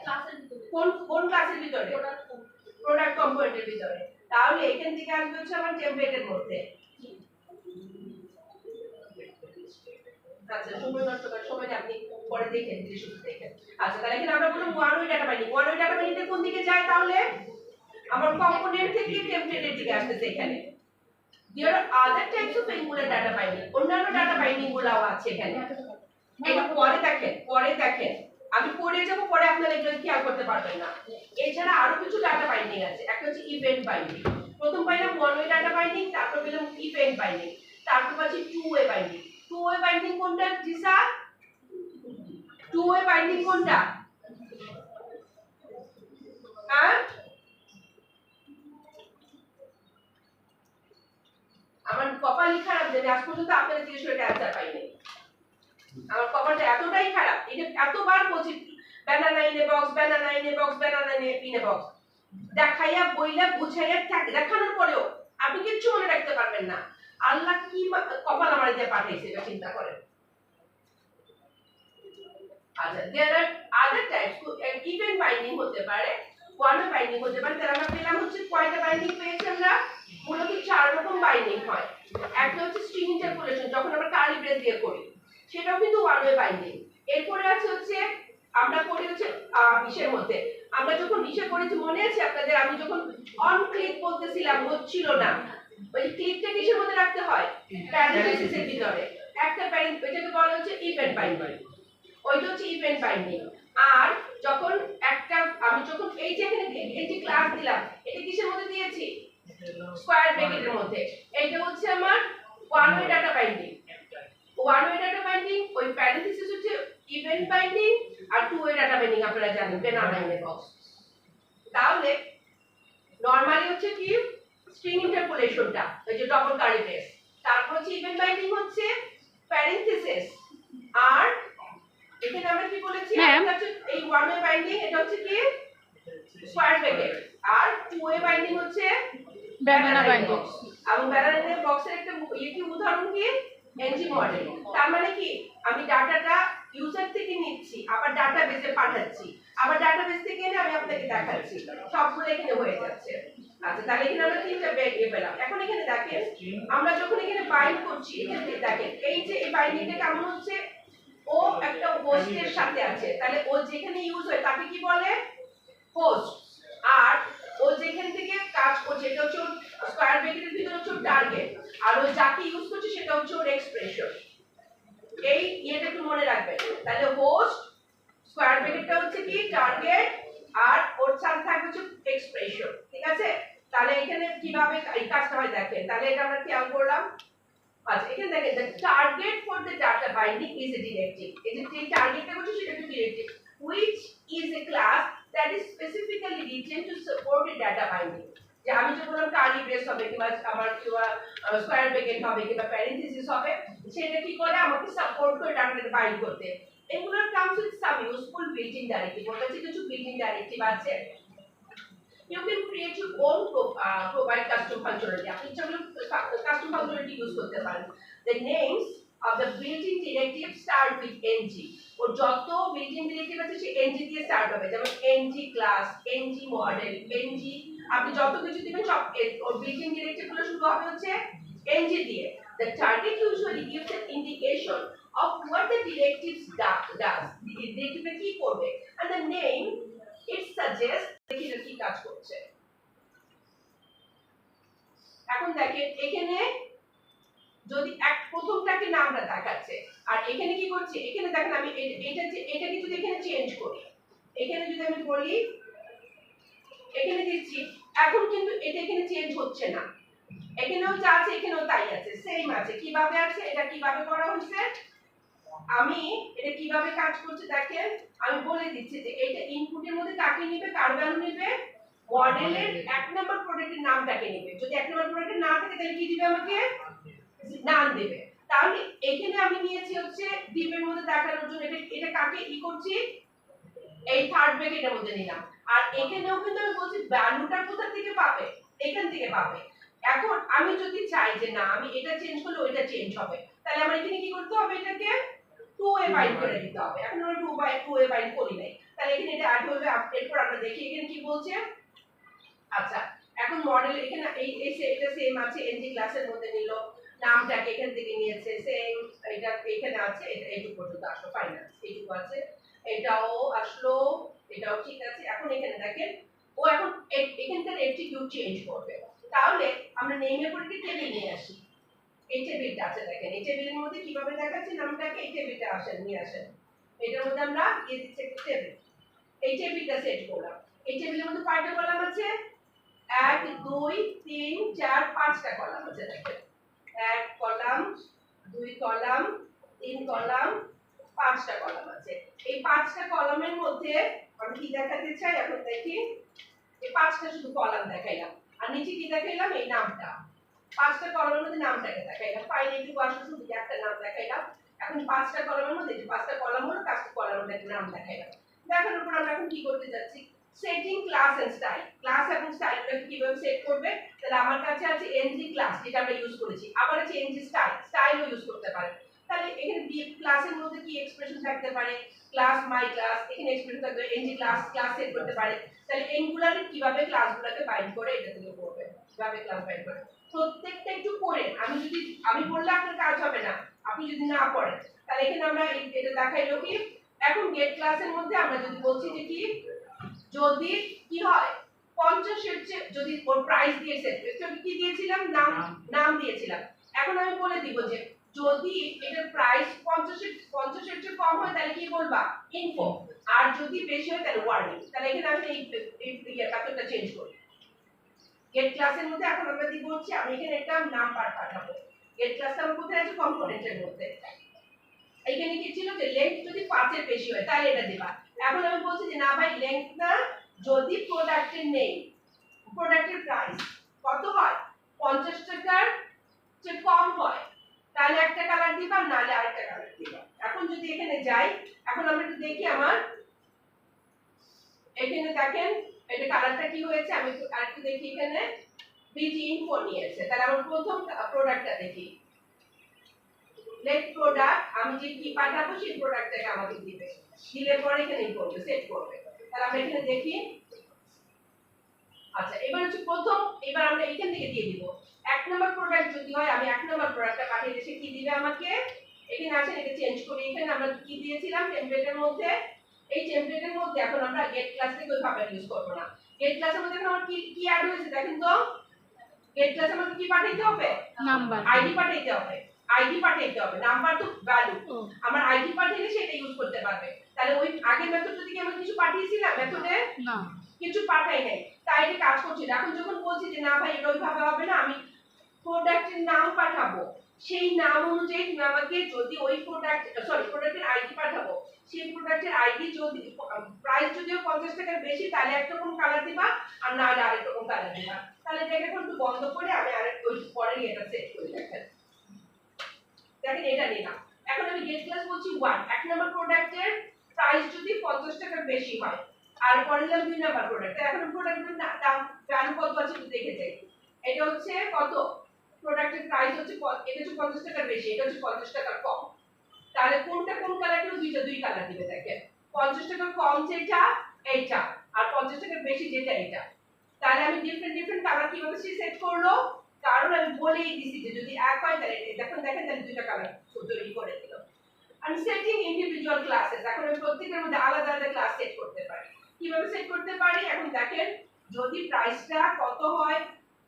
ক্লাসের ভিতরে কোন ক্লাসের ভিতরে? প্রোডাক্ট কম্পোনেন্টের ভিতরে। তাহলে এখান থেকে আসবে হচ্ছে আমার টেমপ্লেটের মধ্যে। আচ্ছা সময় নষ্ট করার সময় আপনি পরে দেখেন, ধীরে সুস্থে দেখেন। আচ্ছা তাহলে এখানে আমরা বললাম one way data binding. One way data binding কোন দিকে যায় তাহলে? আমার কম্পোনেন্ট থেকে টেমপ্লেটের দিকে আসতেছে এখানে। There are other types of angular data binding. অন্যান্য ডাটা বাইন্ডিং গুলাও আছে এখানে। এটা পরে দেখেন। আমি পড়ে যাব, পরে আপনারা এগুলো খেয়াল করতে পারবেন না। এছাড়া আরো কিছু ডাটা বাইন্ডিং আছে। একটা হচ্ছে ইভেন্ট বাইন্ডিং। প্রথম পাইলাম ওয়ান ওয়ে ডাটা বাইন্ডিং, তারপর পেলাম ইভেন্ট বাইন্ডিং, তারপর পাচ্ছি two way binding. Two way binding কোনটা জিসা? টু ওয়ে বাইন্ডিং কোনটা? হ্যাঁ, আমার কপালই খারাপ যে আজ পর্যন্ত আপনারা জিজ্ঞেস করে অ্যান্সার পাইনি। আমার কপালটা এতটাই খারাপ, এটা এতবার বলছি banana in a box, banana in a box, banana in a box, দেখাইয়া বইলা বুঝাইয়া দেখানোর পরেও আপনি কিচ্ছু মনে রাখতে পারবেন না। আল্লাহ কি কপাল আমার দিয়ে পাঠাইছে এটা চিন্তা করেন। আচ্ছা, there are other types, event binding হতে পারে, ওয়ান ওয়ে বাইন্ডিং হতে পারে। তাহলে আমরা পেলাম হচ্ছে কয়টা বাইন্ডিং পেয়েছি আমরা? মূলত 4 রকম বাইন্ডিং হয়। একটা হচ্ছে স্ট্রিং ইন্টারপোলেশন, যখন আমরা কার্লি ব্রেস দিয়ে করি, সেটাও কিন্তু ওয়ান ওয়ে বাইন্ডিং। এরপরে আছে হচ্ছে আমরা করি হচ্ছে ইসের মধ্যে, আমরা যখন ইসে করেছি মনে আছে আপনাদের, আমি যখন অন ক্লিক বলতেছিলাম হচ্ছিল না, ওই ক্লিকটা কিসের মধ্যে রাখতে হয়? প্যারেন্থেসিসের ভিতরে একটা প্যারেন্থ, ওইটাকে বলা হচ্ছে ইভেন্ট বাইন্ডিং। ওইটা হচ্ছে ইভেন্ট বাইন্ডিং। আর যখন একটা আমি যখন এই যে এখানে এই যে ক্লাস দিলাম, এটা কিসের মধ্যে দিয়েছি? স্কয়ার ব্র্যাকেটের মধ্যে। এইটা হচ্ছে আমার one way data binding. One way data binding, ওই প্যারেন্থেসিস হচ্ছে ইভেন্ট বাইন্ডিং, আর টু ওয়ে ডাটা বাইন্ডিং আপনারা জানেন ব্যানানা ইন এ বক্স। তাহলে নরমালি হচ্ছে কি স্ট্রিং ইন্টারপোলেশনটা, ওই যে ডবল কার্লি ব্রেস, তারপর হচ্ছে ইভেন্ট বাইন্ডিং হচ্ছে প্যারেন্থেসিস, আর এখানে আমরা কি বলেছি এটা হচ্ছে এই ওয়ান ওয়ে বাইন্ডিং, এটা হচ্ছে কি স্কয়ার ব্র্যাকেট, আর টু ওয়ে বাইন্ডিং হচ্ছে ব্যানানা বাইন্ডিং। এবং ব্যানানা বক্সের একটা কি উদাহরণ কি? NG model. তার মানে কি আমি ডাটাটা ইউজার থেকে নিচ্ছি, আবার ডাটাবেসে পাঠাচ্ছি, আবার ডাটাবেস থেকে এনে আমি আপনাকে দেখাচ্ছি, সবগুলো এখানে হয়ে যাচ্ছে। আচ্ছা তাহলে এখানে আমরা তিনটা পেলাম। এখন এখানে দেখেন আমরা যখন এখানে বাইন্ড করছি, এখানে দেখেন এই যে এই বাইন্ডিংটা কেমন হচ্ছে, ও একটা হোস্টের সাথে আছে, তাহলে ও যেখানে ইউজ হয় তাকে কি বলে? হোস্ট। আর ও যেখান থেকে কাজ করছে এটা হচ্ছে স্কয়ার ব্র্যাকেটের ভিতরে হচ্ছে টার্গেট, আর ও যাকে ইউজ করছে সেটা হচ্ছে ওর এক্সপ্রেশন। এই এটা একটু মনে রাখবেন। তাহলে হোস্ট, স্কয়ার ব্র্যাকেটটা হচ্ছে কি টার্গেট, আর ওর সাথে থাকবে হচ্ছে এক্সপ্রেশন। ঠিক আছে, তাহলে এখানে কিভাবে এই কাজটা হয় দেখেন। তাহলে এটা আমরা খেয়াল করলাম। আচ্ছা এখানে দেখেন the target for the data binding is a directive. এই যে টার্গেটটা হচ্ছে সেটা একটা directive which is a class that is specifically written to support a data binding. যে আমি যে বললাম কার্লি ব্রেস হবে কিংবা আমার কিংবা স্কয়ার ব্র্যাকেট হবে কিংবা প্যারেন্থেসিস হবে, সেটা কি করে আমাকে সাপোর্ট করে ডাটাটাকে বাইন্ড করতে। এগুলো comes with some useful built-in directive. ওটা হচ্ছে কিছু built-in directive আছে। You can create your own provide custom functionality. আপনি চাইলে custom functionality use করতে পারেন। The names of the built-in directives start with ng. ওর যত built-in directive আছে সে ng দিয়ে স্টার্ট হবে, যেমন ng class, ng model, ng, আপনি যত কিছু দিবেন সব ওর built-in directive গুলো শুরু হবে হচ্ছে ng দিয়ে। The target usually gives an indication of what the directives does. directive কি করবে, and the name it suggests এটা কি কাজ করছে। এখন দেখেন এখানে যদি এক প্রথমটাকে নামটা দেখাচ্ছে, আর এখানে কি করছে, এখানে দেখেন আমি এটাকে যদি এখানে চেঞ্জ করি, এখানে যদি আমি বলি এখানে দিচ্ছি, এখন কিন্তু এটা এখানে চেঞ্জ হচ্ছে না, এখানেও যা আছে এখানেও তাই আছে, সেম আছে। কিভাবে আছে, এটা কিভাবে করা হয়েছে, আমি এটা কিভাবে কাজ করছে দেখেন, আমি বলে দিচ্ছি যে এটা ইনপুটের মধ্যে কাকে নেবে, কার ভ্যালু নেবে, মডেলের এক নাম্বার প্রোডাক্টের নামটাকে নেবে। যদি এক নাম্বার প্রোডাক্টের না থাকে তাহলে কি দিবে, আমাকে নাম দেবে। তাহলে এখানে আমি নিয়েছি হচ্ছে ডিপের মধ্যে দেখানোর জন্য এটা কাকে ই করছি, এই থার্ড ব্র্যাকেটের মধ্যে নিলাম। আর এখানেও কিন্তু আমি বলছি ভ্যালুটা কোথা থেকে পাবে, এখান থেকে পাবে। এখন আমি যদি চাই যে না আমি এটা চেঞ্জ করলে ওইটা চেঞ্জ হবে, তাহলে আমার এখানে কি করতে হবে, এটাকে 2a বাইন্ড করে দিতে হবে। এখন আমরা 2a বাইন্ড করি নাই, তাহলে এখানে এটা অ্যাড হবে। এরপর আমরা দেখি এখানে কি বলছে। আচ্ছা এখন মডেল এখানে এটা সেম আছে, এনজি ক্লাসের মধ্যে নিল, নামটাকে এখান থেকে নিয়েছে সেম, এটা এখানে আছে, এটা এইটুকু পর্যন্ত আসলো, ফাইনান্স এইটুকু আছে, এটাও আসলো, এটাও ঠিক আছে। এখন এখানে দেখেন ও এখন এখানকার এট্রিবিউট চেঞ্জ করবে। তাহলে আমরা নেমের পরে কি টেবিল নিয়ে আসি, এই টেবিলটা আছে দেখেন, এই টেবিলের মধ্যে কিভাবে দেখাচ্ছি নামটাকে, এই টেবিলটা আসেন নিয়ে আসেন, এটার মধ্যে আমরা দিয়ে দিচ্ছি একটা টেবিল, এই টেবিলটা সেট করলাম। এই টেবিলের মধ্যে কয়টা কলাম আছে, 1 2 3 4 5টা কলাম আছে দেখেন, 1 কলাম 2 কলাম 3 কলাম 5টা কলাম আছে। এই 5টা কলামের মধ্যে আমি কি দেখাতে চাই, এখন দেখি এই 5টা শুধু কলাম দেখাইলাম, আর নিচে কি দেখাইলাম, এই নামটা 5টা কলামের মধ্যে নামটাকে দেখাইলাম, ফাইল এইটুকু আসলে শুধু একটা নাম দেখাইলাম। এখন 5টা কলামের মধ্যে যে 5টা কলাম হলো, 5টা কলামের মধ্যে একটা নাম দেখাইলাম। দেখানোর পর আমরা এখন কি করতে যাচ্ছি, setting class and style, class এবং স্টাইলটাকে কিভাবে সেট করবে। তাহলে আমার কাছে আছে এনজি ক্লাস যেটা আমরা ইউজ করেছি, আবার আছে এনজি স্টাইল, স্টাইলও ইউজ করতে পারেন। তাহলে এখানে ক্লাসের মধ্যে কি এক্সপ্রেশন থাকতে পারে, ক্লাস মাই ক্লাস, এখানে এক্সপ্রেশন থাকবে এনজি ক্লাস, ক্লাস সেট করতে পারে। তাহলে এনগুলারে কিভাবে ক্লাসগুলোকে বাইন্ড করে এটা থেকে করবে, কিভাবে ক্লাস বাইন্ড করে প্রত্যেকটা একটু পড়ে, আমি বললে আপনার কাজ হবে না, আপনি যদি না পড়েন। তাহলে এখানে আমরা এটা দেখাইলো কি, এখন গেট ক্লাসের মধ্যে আমরা যদি বলছি যে কি, যদি কি হয় 50 এর চেয়ে যদি ওর প্রাইস দিয়েছে, কি দিয়েছিলাম, নাম দিয়েছিলাম। এখন আমি বলে দিব যে যদি এটার প্রাইস 50 এর চেয়ে কম হয় তাহলে কি বলবা, ইনফো, আর যদি বেশি হয় তাহলে ওয়ার্নিং। তাহলে এখানে আমি এই প্যাটার্নটা চেঞ্জ করি। গেট ক্লাসের মধ্যে এখন আমরা দিব হচ্ছে আমি এখানে একটা নাম্বার পাঠাবো, গেট ক্লাসটা আমার কোথায় আছে, কম্পোনেন্টের মধ্যে। এখানে কি ছিল যে লেংথ যদি 5 এর বেশি হয় তাহলে এটা দিবা। এখন আমি বলছি যে না ভাই লেংথ না, যদি প্রোডাক্টের নেম, প্রোডাক্টের প্রাইস কত হয় 50 টাকার চেয়ে কম হয় তাহলে একটা কালার দিবা, নালে আরেকটা কালার দিবা। এখন যদি এখানে যাই, এখন আমরা একটু দেখি আমার এখানে দেখেন এটা কালারটা কি হয়েছে, আমি আরেকটু দেখি এখানে বিজি ইনফো নিয়েছে। তাহলে আমার প্রথম প্রোডাক্টটা দেখি, লেট প্রোডাক্ট, আমি যে কি পাঠাবো সেই প্রোডাক্টটাকে আমাকে দিবে, দিলে পরে এখানেই করবে, সেট করবে। তাহলে আমরা এখানে দেখি, আচ্ছা এবার হচ্ছে প্রথম, এবার আমরা এখান থেকে দিয়ে দিব 1 নাম্বার প্রোডাক্ট যদি হয়, আমি 1 নাম্বার প্রোডাক্টটা পাঠিয়ে দিয়েছি, কি দিবে আমাকে, এখানে আসেন এটা চেঞ্জ করি। এখানে আমরা কি দিয়েছিলাম টেমপ্লেটের মধ্যে, এই টেমপ্লেটের মধ্যে এখন আমরা গেট ক্লাস থেকে ওই ভাবে ইউজ করব না। গেট ক্লাসের মধ্যে এখন আমার কি অ্যাড হয়েছে দেখেন তো, গেট ক্লাসে আমাকে কি পাঠাইতে হবে, নাম্বার, আইডি পাঠাইতে হবে, আইডি পাঠাইতে হবে, নাম্বার তো ভ্যালু, আমার আইডি পাঠাইলে সেটা ইউজ করতে পারবে। তাহলে ওই আগের মেথডটা থেকে আমি কিছু পাঠিয়েছিলাম, মেথডে না কিছু পাঠাই নাই, তাই এটা কাজ করছে না। এখন যখন বলছি যে না ভাই এটা ওইভাবে হবে না, আমি প্রোডাক্টের নাম পাঠাবো, সেই নাম অনুযায়ী তুমি আমাকে যদি ওই প্রোডাক্টের আইডি পাঠাবো, সেই প্রোডাক্টের আইডি যদি প্রাইস যদিও 50 টাকার বেশি তাহলে একরকম কালার দিবা, আর না হলে আরেক রকম কালার দিবা। তাহলে এটাকে একটু বন্ধ করে আমি আরেক ওই পরেই এটা সেট করে দেখেন, দেখেন এটা নিলাম। এখন আমি গেট ক্লাস বলছি 1, 1 নাম্বার প্রোডাক্টের প্রাইস যদি 50 টাকার বেশি হয়, আর পরে দিলাম 2 নাম্বার প্রোডাক্ট। এখন প্রোডাক্টের দাম ভ্যালু কত আছে একটু দেখে যাই, এটা হচ্ছে কত, প্রোডাক্টের প্রাইস হচ্ছে এটা হচ্ছে 50 টাকার বেশি, এটা হচ্ছে 50 টাকার কম। তাহলে কোনটা কোন কালার দিল, দুই কালার দিবে দেখেন, 50 টাকার কম যেটা এইটা, আর 50 টাকার বেশি যেটা এটা। তাহলে আমি ডিফারেন্ট কালার কিভাবে সেট করলো, কারণ আমি বলেই দিছি যে যদি এক হয় তাহলে দেখেন তাহলে দুইটা কালার তৈরি করে দিল। আমি সেটিং ইন্ডিভিজুয়াল ক্লাসেস, এখন আমি প্রত্যেকটার মধ্যে আলাদা আলাদা ক্লাস সেট করতে পারি। কিভাবে সেট করতে পারি, এখন দেখেন যদি প্রাইসটা কত হয়,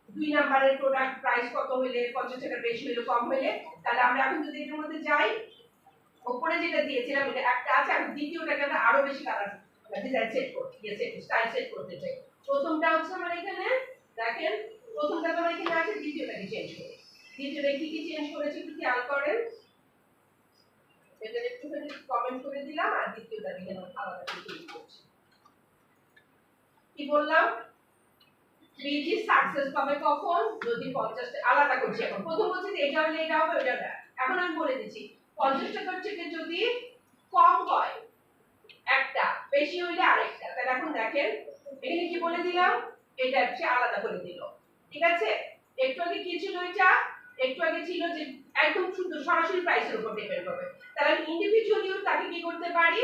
2 নাম্বারের প্রোডাক্ট প্রাইস কত হইলে, 50 টাকার বেশি হইলে কম হইলে, তাহলে আমরা এখন যদি এর মধ্যে যাই, উপরে যেটা দিয়েছিলাম এটা একটা আছে, আমি দ্বিতীয়টাকে আমরা আরো বেশি কালার ডিজাইন সেট করতে স্টাইল সেট করতে চাই। প্রথমটা হচ্ছে আমার এখানে দেখেন, প্রথমটা তো এখানে আছে, দ্বিতীয়টাকে চেঞ্জ করি। দ্বিতীয়টা কি চেঞ্জ করেছি একটু খেয়াল করেন, এটা একটুখানি কমেন্ট করে দিলাম, আর দ্বিতীয়টা দিকে আলাদা করে তৈরি করছি। কি বললাম, বিজি সাকসেস পাবে কখন, যদি 50 আলাদা করছি। এখন প্রথম বলছি যে এটা হলে এটা হবে, ওটা এখন আমি বলে দিচ্ছি 50 টাকার থেকে যদি কম হয় একটা, বেশি হইলে আরেকটা। তাহলে এখন দেখেন এখানে কি বলে দিলাম, এটা হচ্ছে আলাদা করে দিল। ঠিক আছে, একটু আগে কি ছিল এটা, একটু আগে ছিল যে একদম শুধু সরাসরি প্রাইসের উপর ডিপেন্ড করবে, তাহলে আমি ইন্ডিভিজুয়ালিও তাকে কি করতে পারি,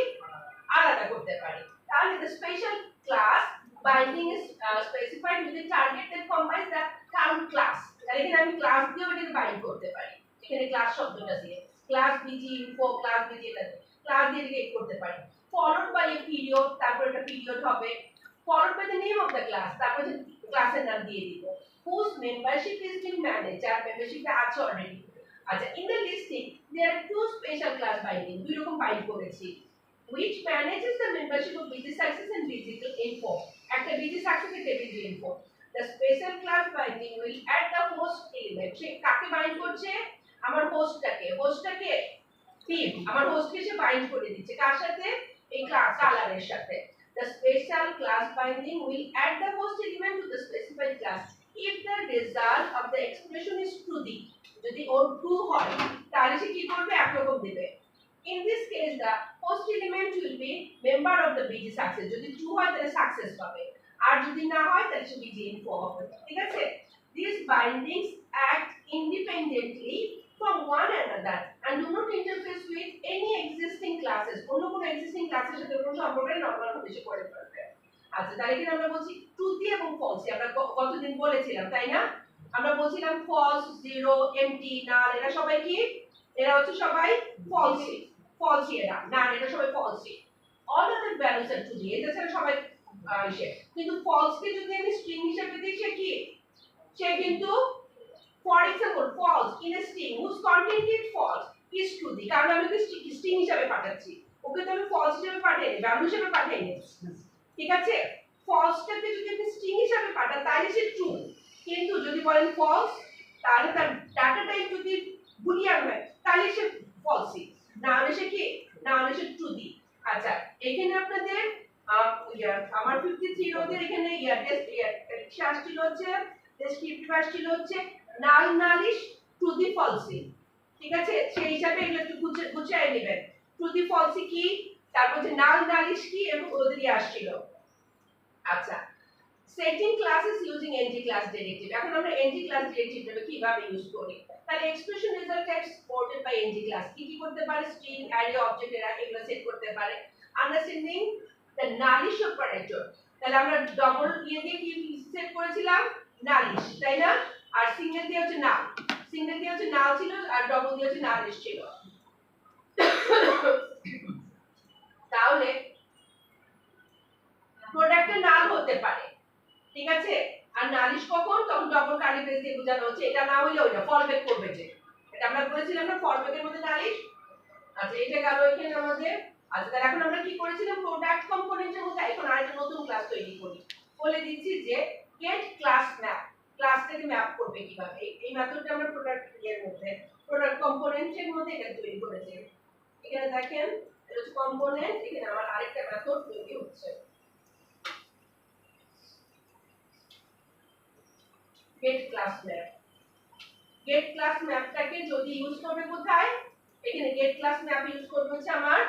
আলাদা করতে পারি। তাহলে the special class binding is specified with a target that combines the term class। তাহলে এখানে আমি ক্লাস দিয়েও এটাকে বাইন্ড করতে পারি, এখানে ক্লাস শব্দটা দিয়ে class busy info class busy এটা ক্লাস দিয়ে এটাকে করতে পারি। followed by a period, তারপর একটা পিরিয়ড হবে, followed by the name of the class, তারপর যে ক্লাসের নাম দিয়ে দিব, whose membership is being managed, যার মেম্বারশিপটা আছে অলরেডি। আচ্ছা, in the listing there are two special class binding, দুই রকম বাইন্ড করেছি, which manages the membership of BG Success and BG Info, একটা BG Success একটা BG Info। The special class binding will add the host element, সে কাকে bind করছে, আমার হোস্টটাকে team, আমার হোস্টকে সে bind করে দিচ্ছে কার সাথে, এই ক্লাস কালারের সাথে। The special class binding will add the host element to the specified class if the result of the expression is true, যদি ওর ট্রু হয় তাহলে সে কি করবে, একরকম দিবে। In this case the host element will be member of the BG Success, যদি true হয় তাহলে সাকসেস পাবে, আর যদি না হয় তাহলে সে BG Info হবে। ঠিক আছে, these bindings act independently from one another and do not interface with any existing classes, অন্য কোনো existing ক্লাসের সাথে কোনো সম্পর্ক নেই, নরমাল ভাবে সে করে ফেলবে। আচ্ছা, তাহলে এখানে আমরা বলছি ট্রুথি এবং ফলসি, আমরা কতদিন বলেছিলাম তাই না, আমরা বলছিলাম ফলস, জিরো, এমটি, নাল, এরা সবাই কি, এরা হচ্ছে সবাই ফলসি এরা না, এটা সবাই Falsi. all other values are true, এটা ছাড়া সবাই আসে, কিন্তু ফলস কে যদি আমি স্ট্রিং হিসেবে দিই সে কিন্তু for example false in a string whose content is false is true, কারণ আমি ওকে স্ট্রিং হিসেবে পাঠাচ্ছি, ওকে তো আমি ফলস হিসেবে পাঠাইনি, ভ্যালু হিসেবে পাঠাইনি। ঠিক আছে, ফলসটাকে যদি আমি স্ট্রিং হিসেবে পাঠাই তাহলে সে ট্রু, কিন্তু যদি বলেন ফলস তাহলে তার ডাটা টাইপ যদি বুলিয়ান হয় তাহলে সে ফলসি, না হলে সে কি, না হলে সে ট্রু দি। আচ্ছা, এখানে আপনাদের আমার 53 ওদের এখানে টেস্ট আসছিল হচ্ছে ডেসক্রিপটিভ আসছিল হচ্ছে নাল নালিশ টু দি ফলসি। ঠিক আছে, সেই হিসাবে এগুলো একটু গুছিয়ে নেবেন, টু দি ফলসি কি, তারপর যে নাল নালিশ কি, এবং ওদেরই আসছিল। আচ্ছা, setting classes using NG class directive, এখন আমরা এনজি ক্লাস ডাইরেক্টিভটা কিভাবে ইউজ করি, তাহলে expression result type supported by NG class কি কি করতে পারে, স্ট্রিং, অ্যারে, অবজেক্ট এগুলো সেট করতে পারে। আন্ডারস্ট্যান্ডিং দ্য নালিশ অপারেটর, তাহলে আমরা ডবল দিয়ে কি সেট করেছিলাম, নালিশ, তাই না, আর সিঙ্গেল দিয়ে হচ্ছে নাল, সিঙ্গেল দিয়ে হচ্ছে নাল ছিল, আর ডবল দিয়ে হচ্ছে নালিশ ছিল। তাহলে প্রোডাক্টে নাল হতে পারে, ঠিক আছে, আর নালিশ কখন, তখন ডবল কার্লি ব্রেস দিয়ে বোঝানো হচ্ছে, এটা না হইলে ওইটা ফলব্যাক করবে, যে এটা আমরা বলেছিলাম না ফলব্যাকের মধ্যে নালিশ। আচ্ছা, এটা গেল এখানে আমাদের। আচ্ছা, তাহলে এখন আমরা কি করেছিলাম, প্রোডাক্ট কম্পোনেন্টের মধ্যে এখন আরেকটা নতুন ক্লাস তৈরি করি, বলে দিচ্ছি যে গেট ক্লাস ম্যাপ, ক্লাসটাকে ম্যাপ করবে কিভাবে, এই মেথডটা আমরা প্রোডাক্ট এর মধ্যে প্রোডাক্ট কম্পোনেন্টের মধ্যে এটা তৈরি করেছি। এখানে দেখেন এটা হচ্ছে কম্পোনেন্ট, এখানে আমার আরেকটা মেথড তৈরি হচ্ছে, get class map. Get class ম্যাপটাকে যদি ইউজ করবে কোথায়, এখানে গেট ক্লাস ম্যাপ ইউজ করবে হচ্ছে আমার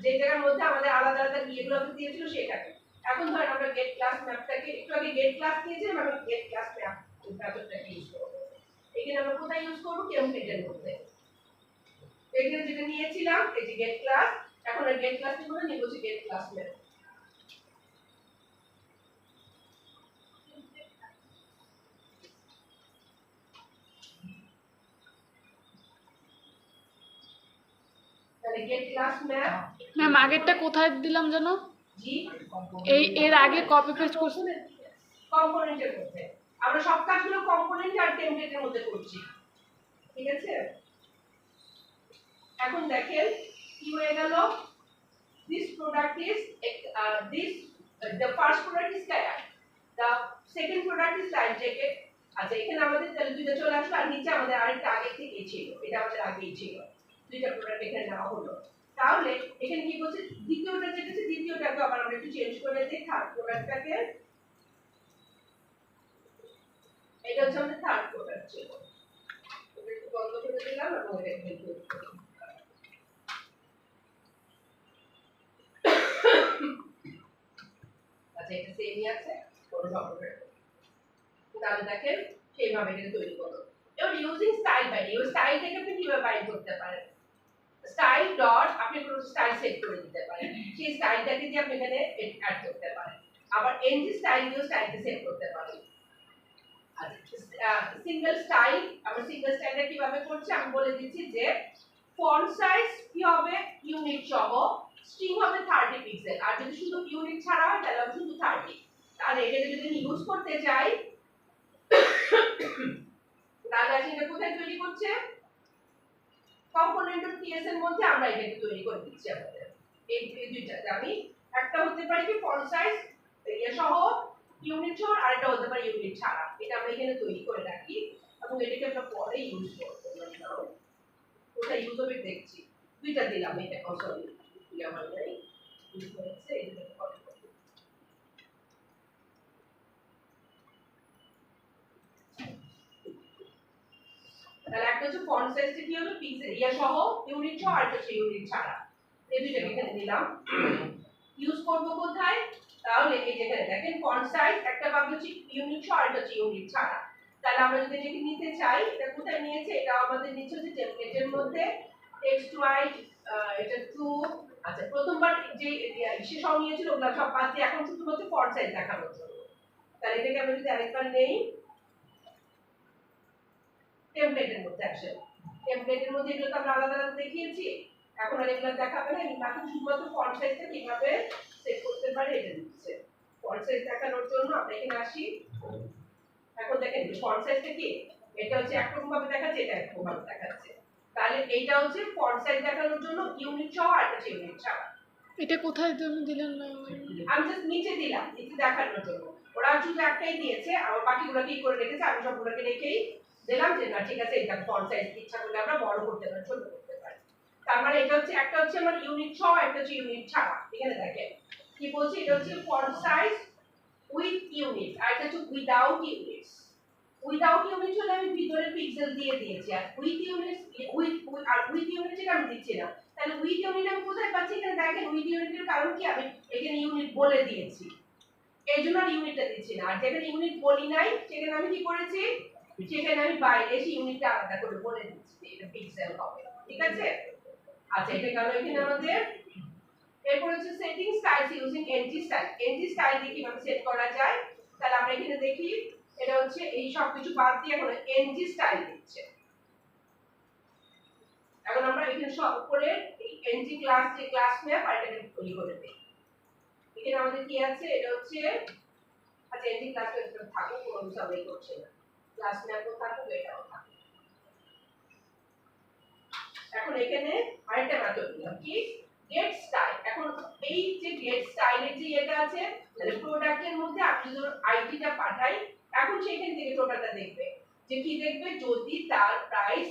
যে জায়গার মধ্যে আমাদের আলাদা আলাদা ইয়েগুলো দিয়েছিল সেটাকে। এখন ধরেন আমরা গেট ক্লাস ম্যাপটাকে একটু আগে গেট ক্লাস দিয়েছিলাম, আমরা গেট ক্লাস ম্যাপ মেথডটাকে ইউজ করব। এখানে আমরা কোথায় ইউজ করব, টেমপ্লেটের মধ্যে। এখানে যেটা নিয়েছিলাম এই যে গেট ক্লাস, এখন এই গেট ক্লাসের মধ্যে নিব হচ্ছে গেট ক্লাস ম্যাপ। তাহলে গেট ক্লাস ম্যাপ, ম্যাম আগেরটা কোথায় দিলাম জানো, জি এর আগে কপি পেস্ট করছি, কম্পোনেন্টের মধ্যে আমরা সব কাজগুলো কম্পোনেন্ট আর টেমপ্লেটের মধ্যে করছি। ঠিক আছে, এখন দেখেন কি হয়ে গেল, this product is the first product is kayak, the second product is life jacket। আচ্ছা, এখানে আমাদের তাহলে দুইটা চলে আসলো, আর নিচে আমাদের আরেকটা আগে থেকে ছিল, এটা আমাদের আগেই ছিল, দুইটা প্রোডাক্ট এখানে নেওয়া হলো। তাহলে এখানে কি বলছে, দ্বিতীয়টা যেটা আছে দ্বিতীয়টাকে আবার আমরা একটু চেঞ্জ করে দিই, থার্ড প্রোডাক্টটাকে, এটা হচ্ছে আমাদের থার্ড প্রোডাক্ট ছিল, এটা একটু বন্ধ করে করে দিলাম এবং এটা এখানে তৈরি করলাম। আচ্ছা এটা সেমই আছে কোনো সমস্যা নেই। তাহলে দেখেন সেইভাবে এটা তৈরি করো। এবার ইউজিং স্টাইল বাইন্ডিং, এই স্টাইলটাকে আপনি কিভাবে বাইন্ড করতে পারেন? স্টাইল ডট আপনি কোনো স্টাইল সেট করে দিতে পারেন, সেই স্টাইলটাকে দিয়ে আপনি এখানে অ্যাড করতে পারেন। আবার এনজি স্টাইল দিয়েও স্টাইলকে সেট করতে পারেন। সিঙ্গেল স্টাইল, আমরা সিঙ্গেল স্টাইলটা কিভাবে করছি আমি বলে দিচ্ছি যে ফন্ট সাইজ কি হবে ইউনিট সহ, স্ট্রিং হবে 30 পিক্সেল, আর যদি শুধু ইউনিট ছাড়া হয় তাহলে হবে শুধু 30। তাহলে এটাকে যদি আমি ইউজ করতে চাই তাহলে এটা কোথায় তৈরি করছে? কম্পোনেন্ট অফ টিএস এর মধ্যে আমরা এটাকে তৈরি করে দিচ্ছি আমাদের এই দুইটাতে। আমি একটা হতে পারে কি ফন্ট সাইজ এরিয়া সহ ইউনিট সহ, আর একটা হতে পারে ইউনিট ছাড়া। এটা আমরা এখানে তৈরি করে রাখি এবং এটাকে আমরা পরে ইউজ করব। কোথায় ইউজ হবে দেখছি। দুইটা দিলাম, এটা সরি আমার নাই ইউজ করেছে এটা পরে করব। তাহলে একটা হচ্ছে ফন্ট সাইজটা কি হবে পিক্সেল এরিয়া সহ ইউনিট সহ, আর একটা ইউনিট ছাড়া। এই দুইটাকে এখানে দিলাম। ইউজ করব কোথায়? তাহলে এই যেখানে দেখেন ফন্ট সাইজ একটা পাবো হচ্ছে ইউনিট সহ, আর একটা হচ্ছে ইউনিট ছাড়া। তাহলে আমরা যদি এটাকে নিতে চাই, এটা কোথায় নিয়েছে? এটা আমাদের নিচে হচ্ছে টেমপ্লেটের মধ্যে টেক্সট ওয়াইজ, এটা টু। আচ্ছা প্রথমবার যে ইসে সহ নিয়েছিল ওগুলা সব বাদ দিয়ে এখন শুধুমাত্র ফন্ট সাইজ দেখানোর জন্য। তাহলে এটাকে আমি যদি আরেকবার নেই টেমপ্লেটের মধ্যে আসে, টেমপ্লেটের মধ্যে এগুলো তো আমরা আলাদা আলাদা দেখিয়েছি, এখন আর এগুলো দেখাবে না। এখন শুধুমাত্র ফন্ট সাইজটা কিভাবে সেট করতে পারে এটা দিচ্ছে। ফন্ট সাইজ দেখানোর জন্য আমরা এখানে আসি। এখন দেখেন ফন্ট সাইজটা কি, এটা হচ্ছে একরকম ভাবে দেখাচ্ছে, এটা একরকম ভাবে দেখাচ্ছে। তাহলে এইটা হচ্ছে ফন্ট সাইজ দেখানোর জন্য ইউনিট সহ, আর একটা ইউনিট ছাড়া। এটা কোথায় তুমি দিলেন না? আমি জাস্ট নিচে দিলাম, নিচে দেখানোর জন্য। ওরা শুধু একটাই দিয়েছে, আর বাকিগুলো কি করে রেখেছে, আমি সবগুলোকে রেখেই দিলাম যে না ঠিক আছে এটা ফন্ট সাইজ ইচ্ছা করলে আমরা বড় করতে পারি, ছোট করতে পারি। তার মানে এটা হচ্ছে একটা হচ্ছে আমার ইউনিট সহ, একটা হচ্ছে ইউনিট ছাড়া। এখানে দেখেন কি বলছি, এটা হচ্ছে ফন্ট সাইজ উইথ ইউনিট, আর এটা হচ্ছে উইদাউট ইউনিটস। উইদাউট ইউনিট হলে আমি ভিতরে পিক্সেল দিয়ে দিয়েছি, আর উইথ ইউনিট উইথ ইউনিট আমি দিচ্ছি না। তাহলে উইথ ইউনিট আমি কোথায় পাচ্ছি? এখানে দেখেন উইথ ইউনিটের কারণ কি, আমি এখানে ইউনিট বলে দিয়েছি, এই জন্য আর ইউনিটটা দিচ্ছি না। আর যেখানে ইউনিট বলি নাই সেখানে আমি কি করেছি, সেখানে আমি বাইরে এসে ইউনিটটা আলাদা করে বলে দিচ্ছি যে এটা পিক্সেল হবে। ঠিক আছে? আচ্ছা এটা গেল এখানে আমাদের। এরপর হচ্ছে setting styles using NG style. NG style দিয়ে কিভাবে সেট করা যায়? তাহলে আমরা এখানে দেখি, এটা হচ্ছে এই সব কিছু বাদ দিয়ে এখন এনজি স্টাইল দিচ্ছে। এখন আমরা এখানে সব উপরে এই এনজি ক্লাস যে ক্লাস ম্যাপ আর এটাকে তৈরি করে দেই। এখানে আমাদের কি আছে, এটা হচ্ছে আচ্ছা এনজি ক্লাস ম্যাপ থাকুক, কোনো কিছু আমরা করছি না, ক্লাস ম্যাপও থাকুক, এটাও থাকুক। এখন এখানে আরেকটা মেথড দিলাম কি গেট স্টাইল। এখন এই যে গেট স্টাইলের যে এটা আছে, তাহলে প্রোডাক্টের মধ্যে আপনি যদি আইডিটা পাঠাই, এখন সেখান থেকে টোটালটা দেখবে যে কি দেখবে, যদি তার প্রাইস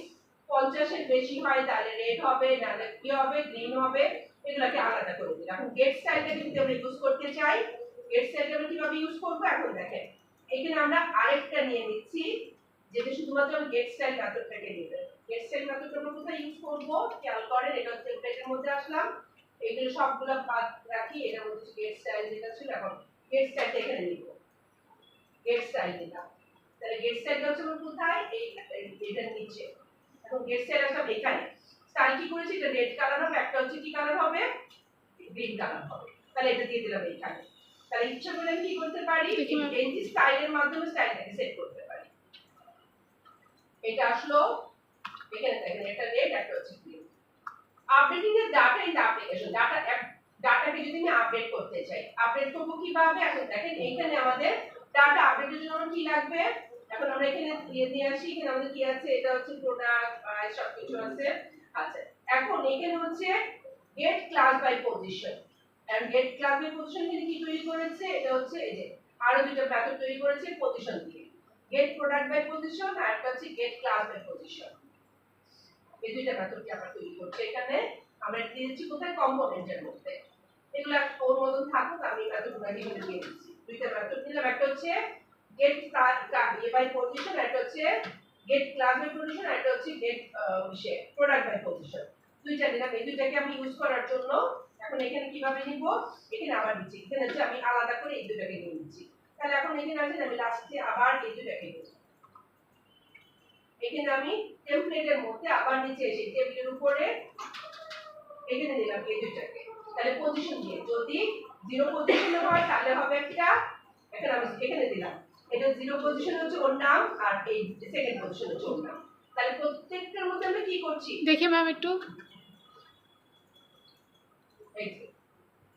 50 এর বেশি হয় তাহলে রেড হবে, নাহলে কি হবে গ্রিন হবে, এগুলাকে আলাদা করে দিই। এখন গেট স্টাইলটা যদি আমরা ইউজ করতে চাই, গেট স্টাইলটা আমরা কিভাবে ইউজ করব? এখন দেখেন এখানে আমরা আরেকটা নিয়ে নিচ্ছি যেটা শুধুমাত্র আমি গেট স্টাইল মেথডটাকে নেবে। গেট স্টাইল মেথডটা আমরা কোথায় ইউজ করব খেয়াল করেন, এটা হচ্ছে টেমপ্লেটের মধ্যে আসলাম, এগুলো সবগুলো বাদ রাখি, এটা হচ্ছে গেট স্টাইল যেটা ছিল, এখন গেট স্টাইলটা এখানে নিব, গেট স্টাইল দিলাম। তাহলে গেট স্টাইলটা হচ্ছে কোথায়, এই এটার নিচে। এখন গেট স্টাইল আসলে এখানে স্টাইল কি করেছি, এটা রেড কালার হবে, একটা হচ্ছে কি কালার হবে, গ্রিন কালার হবে। তাহলে এটা দিয়ে দিলাম এখানে। তাহলে ইচ্ছা করলে আমি কি করতে পারি, এনজি স্টাইলের মাধ্যমে স্টাইলটাকে সেট করতে পারি। এটা আসলো এখানে দেখেন, এটা রেড, একটা হচ্ছে গ্রিন। আপডেটিং এর ডাটা ইন দ্য অ্যাপ্লিকেশন, ডাটাকে যদি আমি আপডেট করতে চাই, আপডেট করব কিভাবে? এখন দেখেন এখানে আমাদের ডাটা আপডেটের জন্য কি লাগবে, এখন আমরা এখানে দিয়ে আসি, এখানে আমাদের কি আছে, এটা হচ্ছে প্রোডাক্ট সব কিছু আছে। আচ্ছা এখন এখানে হচ্ছে get class by position, and get class by position এখানে কি তৈরি করেছে, এটা হচ্ছে এই যে আরো দুটো মেথড তৈরি করেছে পজিশন দিয়ে, গেট প্রোডাক্ট বাই পজিশন আর একটা হচ্ছে গেট ক্লাস বাই পজিশন। এই দুইটা মেথডকে আমরা তৈরি করছি। এখানে আমরা দিয়েছি কোথায়, কম্পোনেন্টের মধ্যে। এগুলা ওর মতন থাকুক, আমি মেথডগুলো এখানে দিয়ে দিচ্ছি। দুইটা মেথড দিলাম, একটা হচ্ছে গেট বাই পজিশন, একটা হচ্ছে গেট ক্লাস বাই পজিশন আর এটা হচ্ছে গেট প্রোডাক্ট বাই পজিশন। দুইটা নিলাম, এই দুইটাকে আমি ইউজ করার জন্য এখন এখানে কিভাবে নিব, এখানে আবার নিচ্ছি, এখানে হচ্ছে আমি আলাদা করে এই দুইটাকে নিয়ে নিচ্ছি। তাহলে এখন এখানে আছে আমি লাস্টে আবার এই দুইটাকে নিব, এখানে আমি টেমপ্লেটের মধ্যে আবার নিচে এসে টেবিলের উপরে এখানে নিলাম এই দুইটাকে। তাহলে পজিশন দিয়ে যদি 0 পজিশনে হয় তাহলে হবে একটা, এখানে আমি এখানে দিলাম এটা 0 পজিশন হচ্ছে ওর নাম আর এই সেকেন্ড পজিশন হচ্ছে ওর নাম। তাহলে প্রত্যেকটার মধ্যে আমরা কি করছি দেখি ম্যাম একটু। এই যে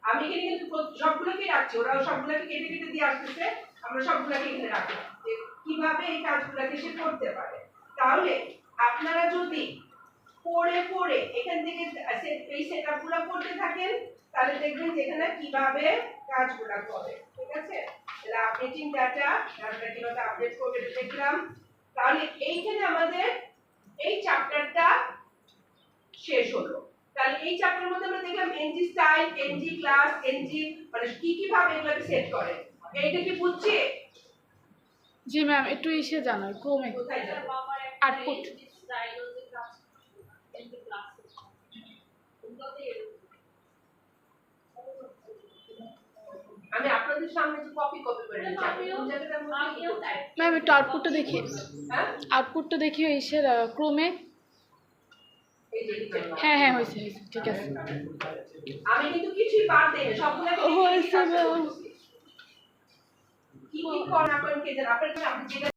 আমি এখানে কিন্তু সবগুলোকে রাখছি, ওরা সবগুলোকে কেটে কেটে দিয়ে আসতেছে, আমরা সবগুলোকে এখানে রাখলাম যে কিভাবে এই কাজগুলোকে সে করতে পারে। তাহলে আপনারা যদি পড়ে পড়ে এখান থেকে এই সেটআপগুলো করতে থাকেন তাহলে দেখবেন যে এখানে কিভাবে কাজগুলো করে। ঠিক আছে, তাহলে আপডেটিং ডাটা কিভাবে আপডেট করবে এটা দেখলাম। তাহলে এইখানে আমাদের এই চ্যাপ্টারটা শেষ হলো। তাহলে এই চ্যাপ্টারের মধ্যে আমরা দেখলাম NG style, NG class, NG মানে কি কি ভাবে এগুলোকে সেট করে। এইটা কি বুঝছি? জি ম্যাম, একটু ইসে জানাই ক্রমে কোথায় যাবে? আউটপুট। আমি আপনাদের সামনে যে কপি করে দিচ্ছি, আপনি কোন জায়গাটার মধ্যে কি করছেন? ম্যাম একটু আউটপুটটা দেখি, হ্যাঁ আউটপুটটা দেখি ইসের ক্রমে। এই যে লিখেন। হ্যাঁ হ্যাঁ হয়েছে হয়েছে, ঠিক আছে। আমি কিন্তু কিছুই বাদ দেই না, সবগুলো হয়েছে ম্যাম। কি কি করেন আপনার কে জানেন, আপনার আপনি যেটা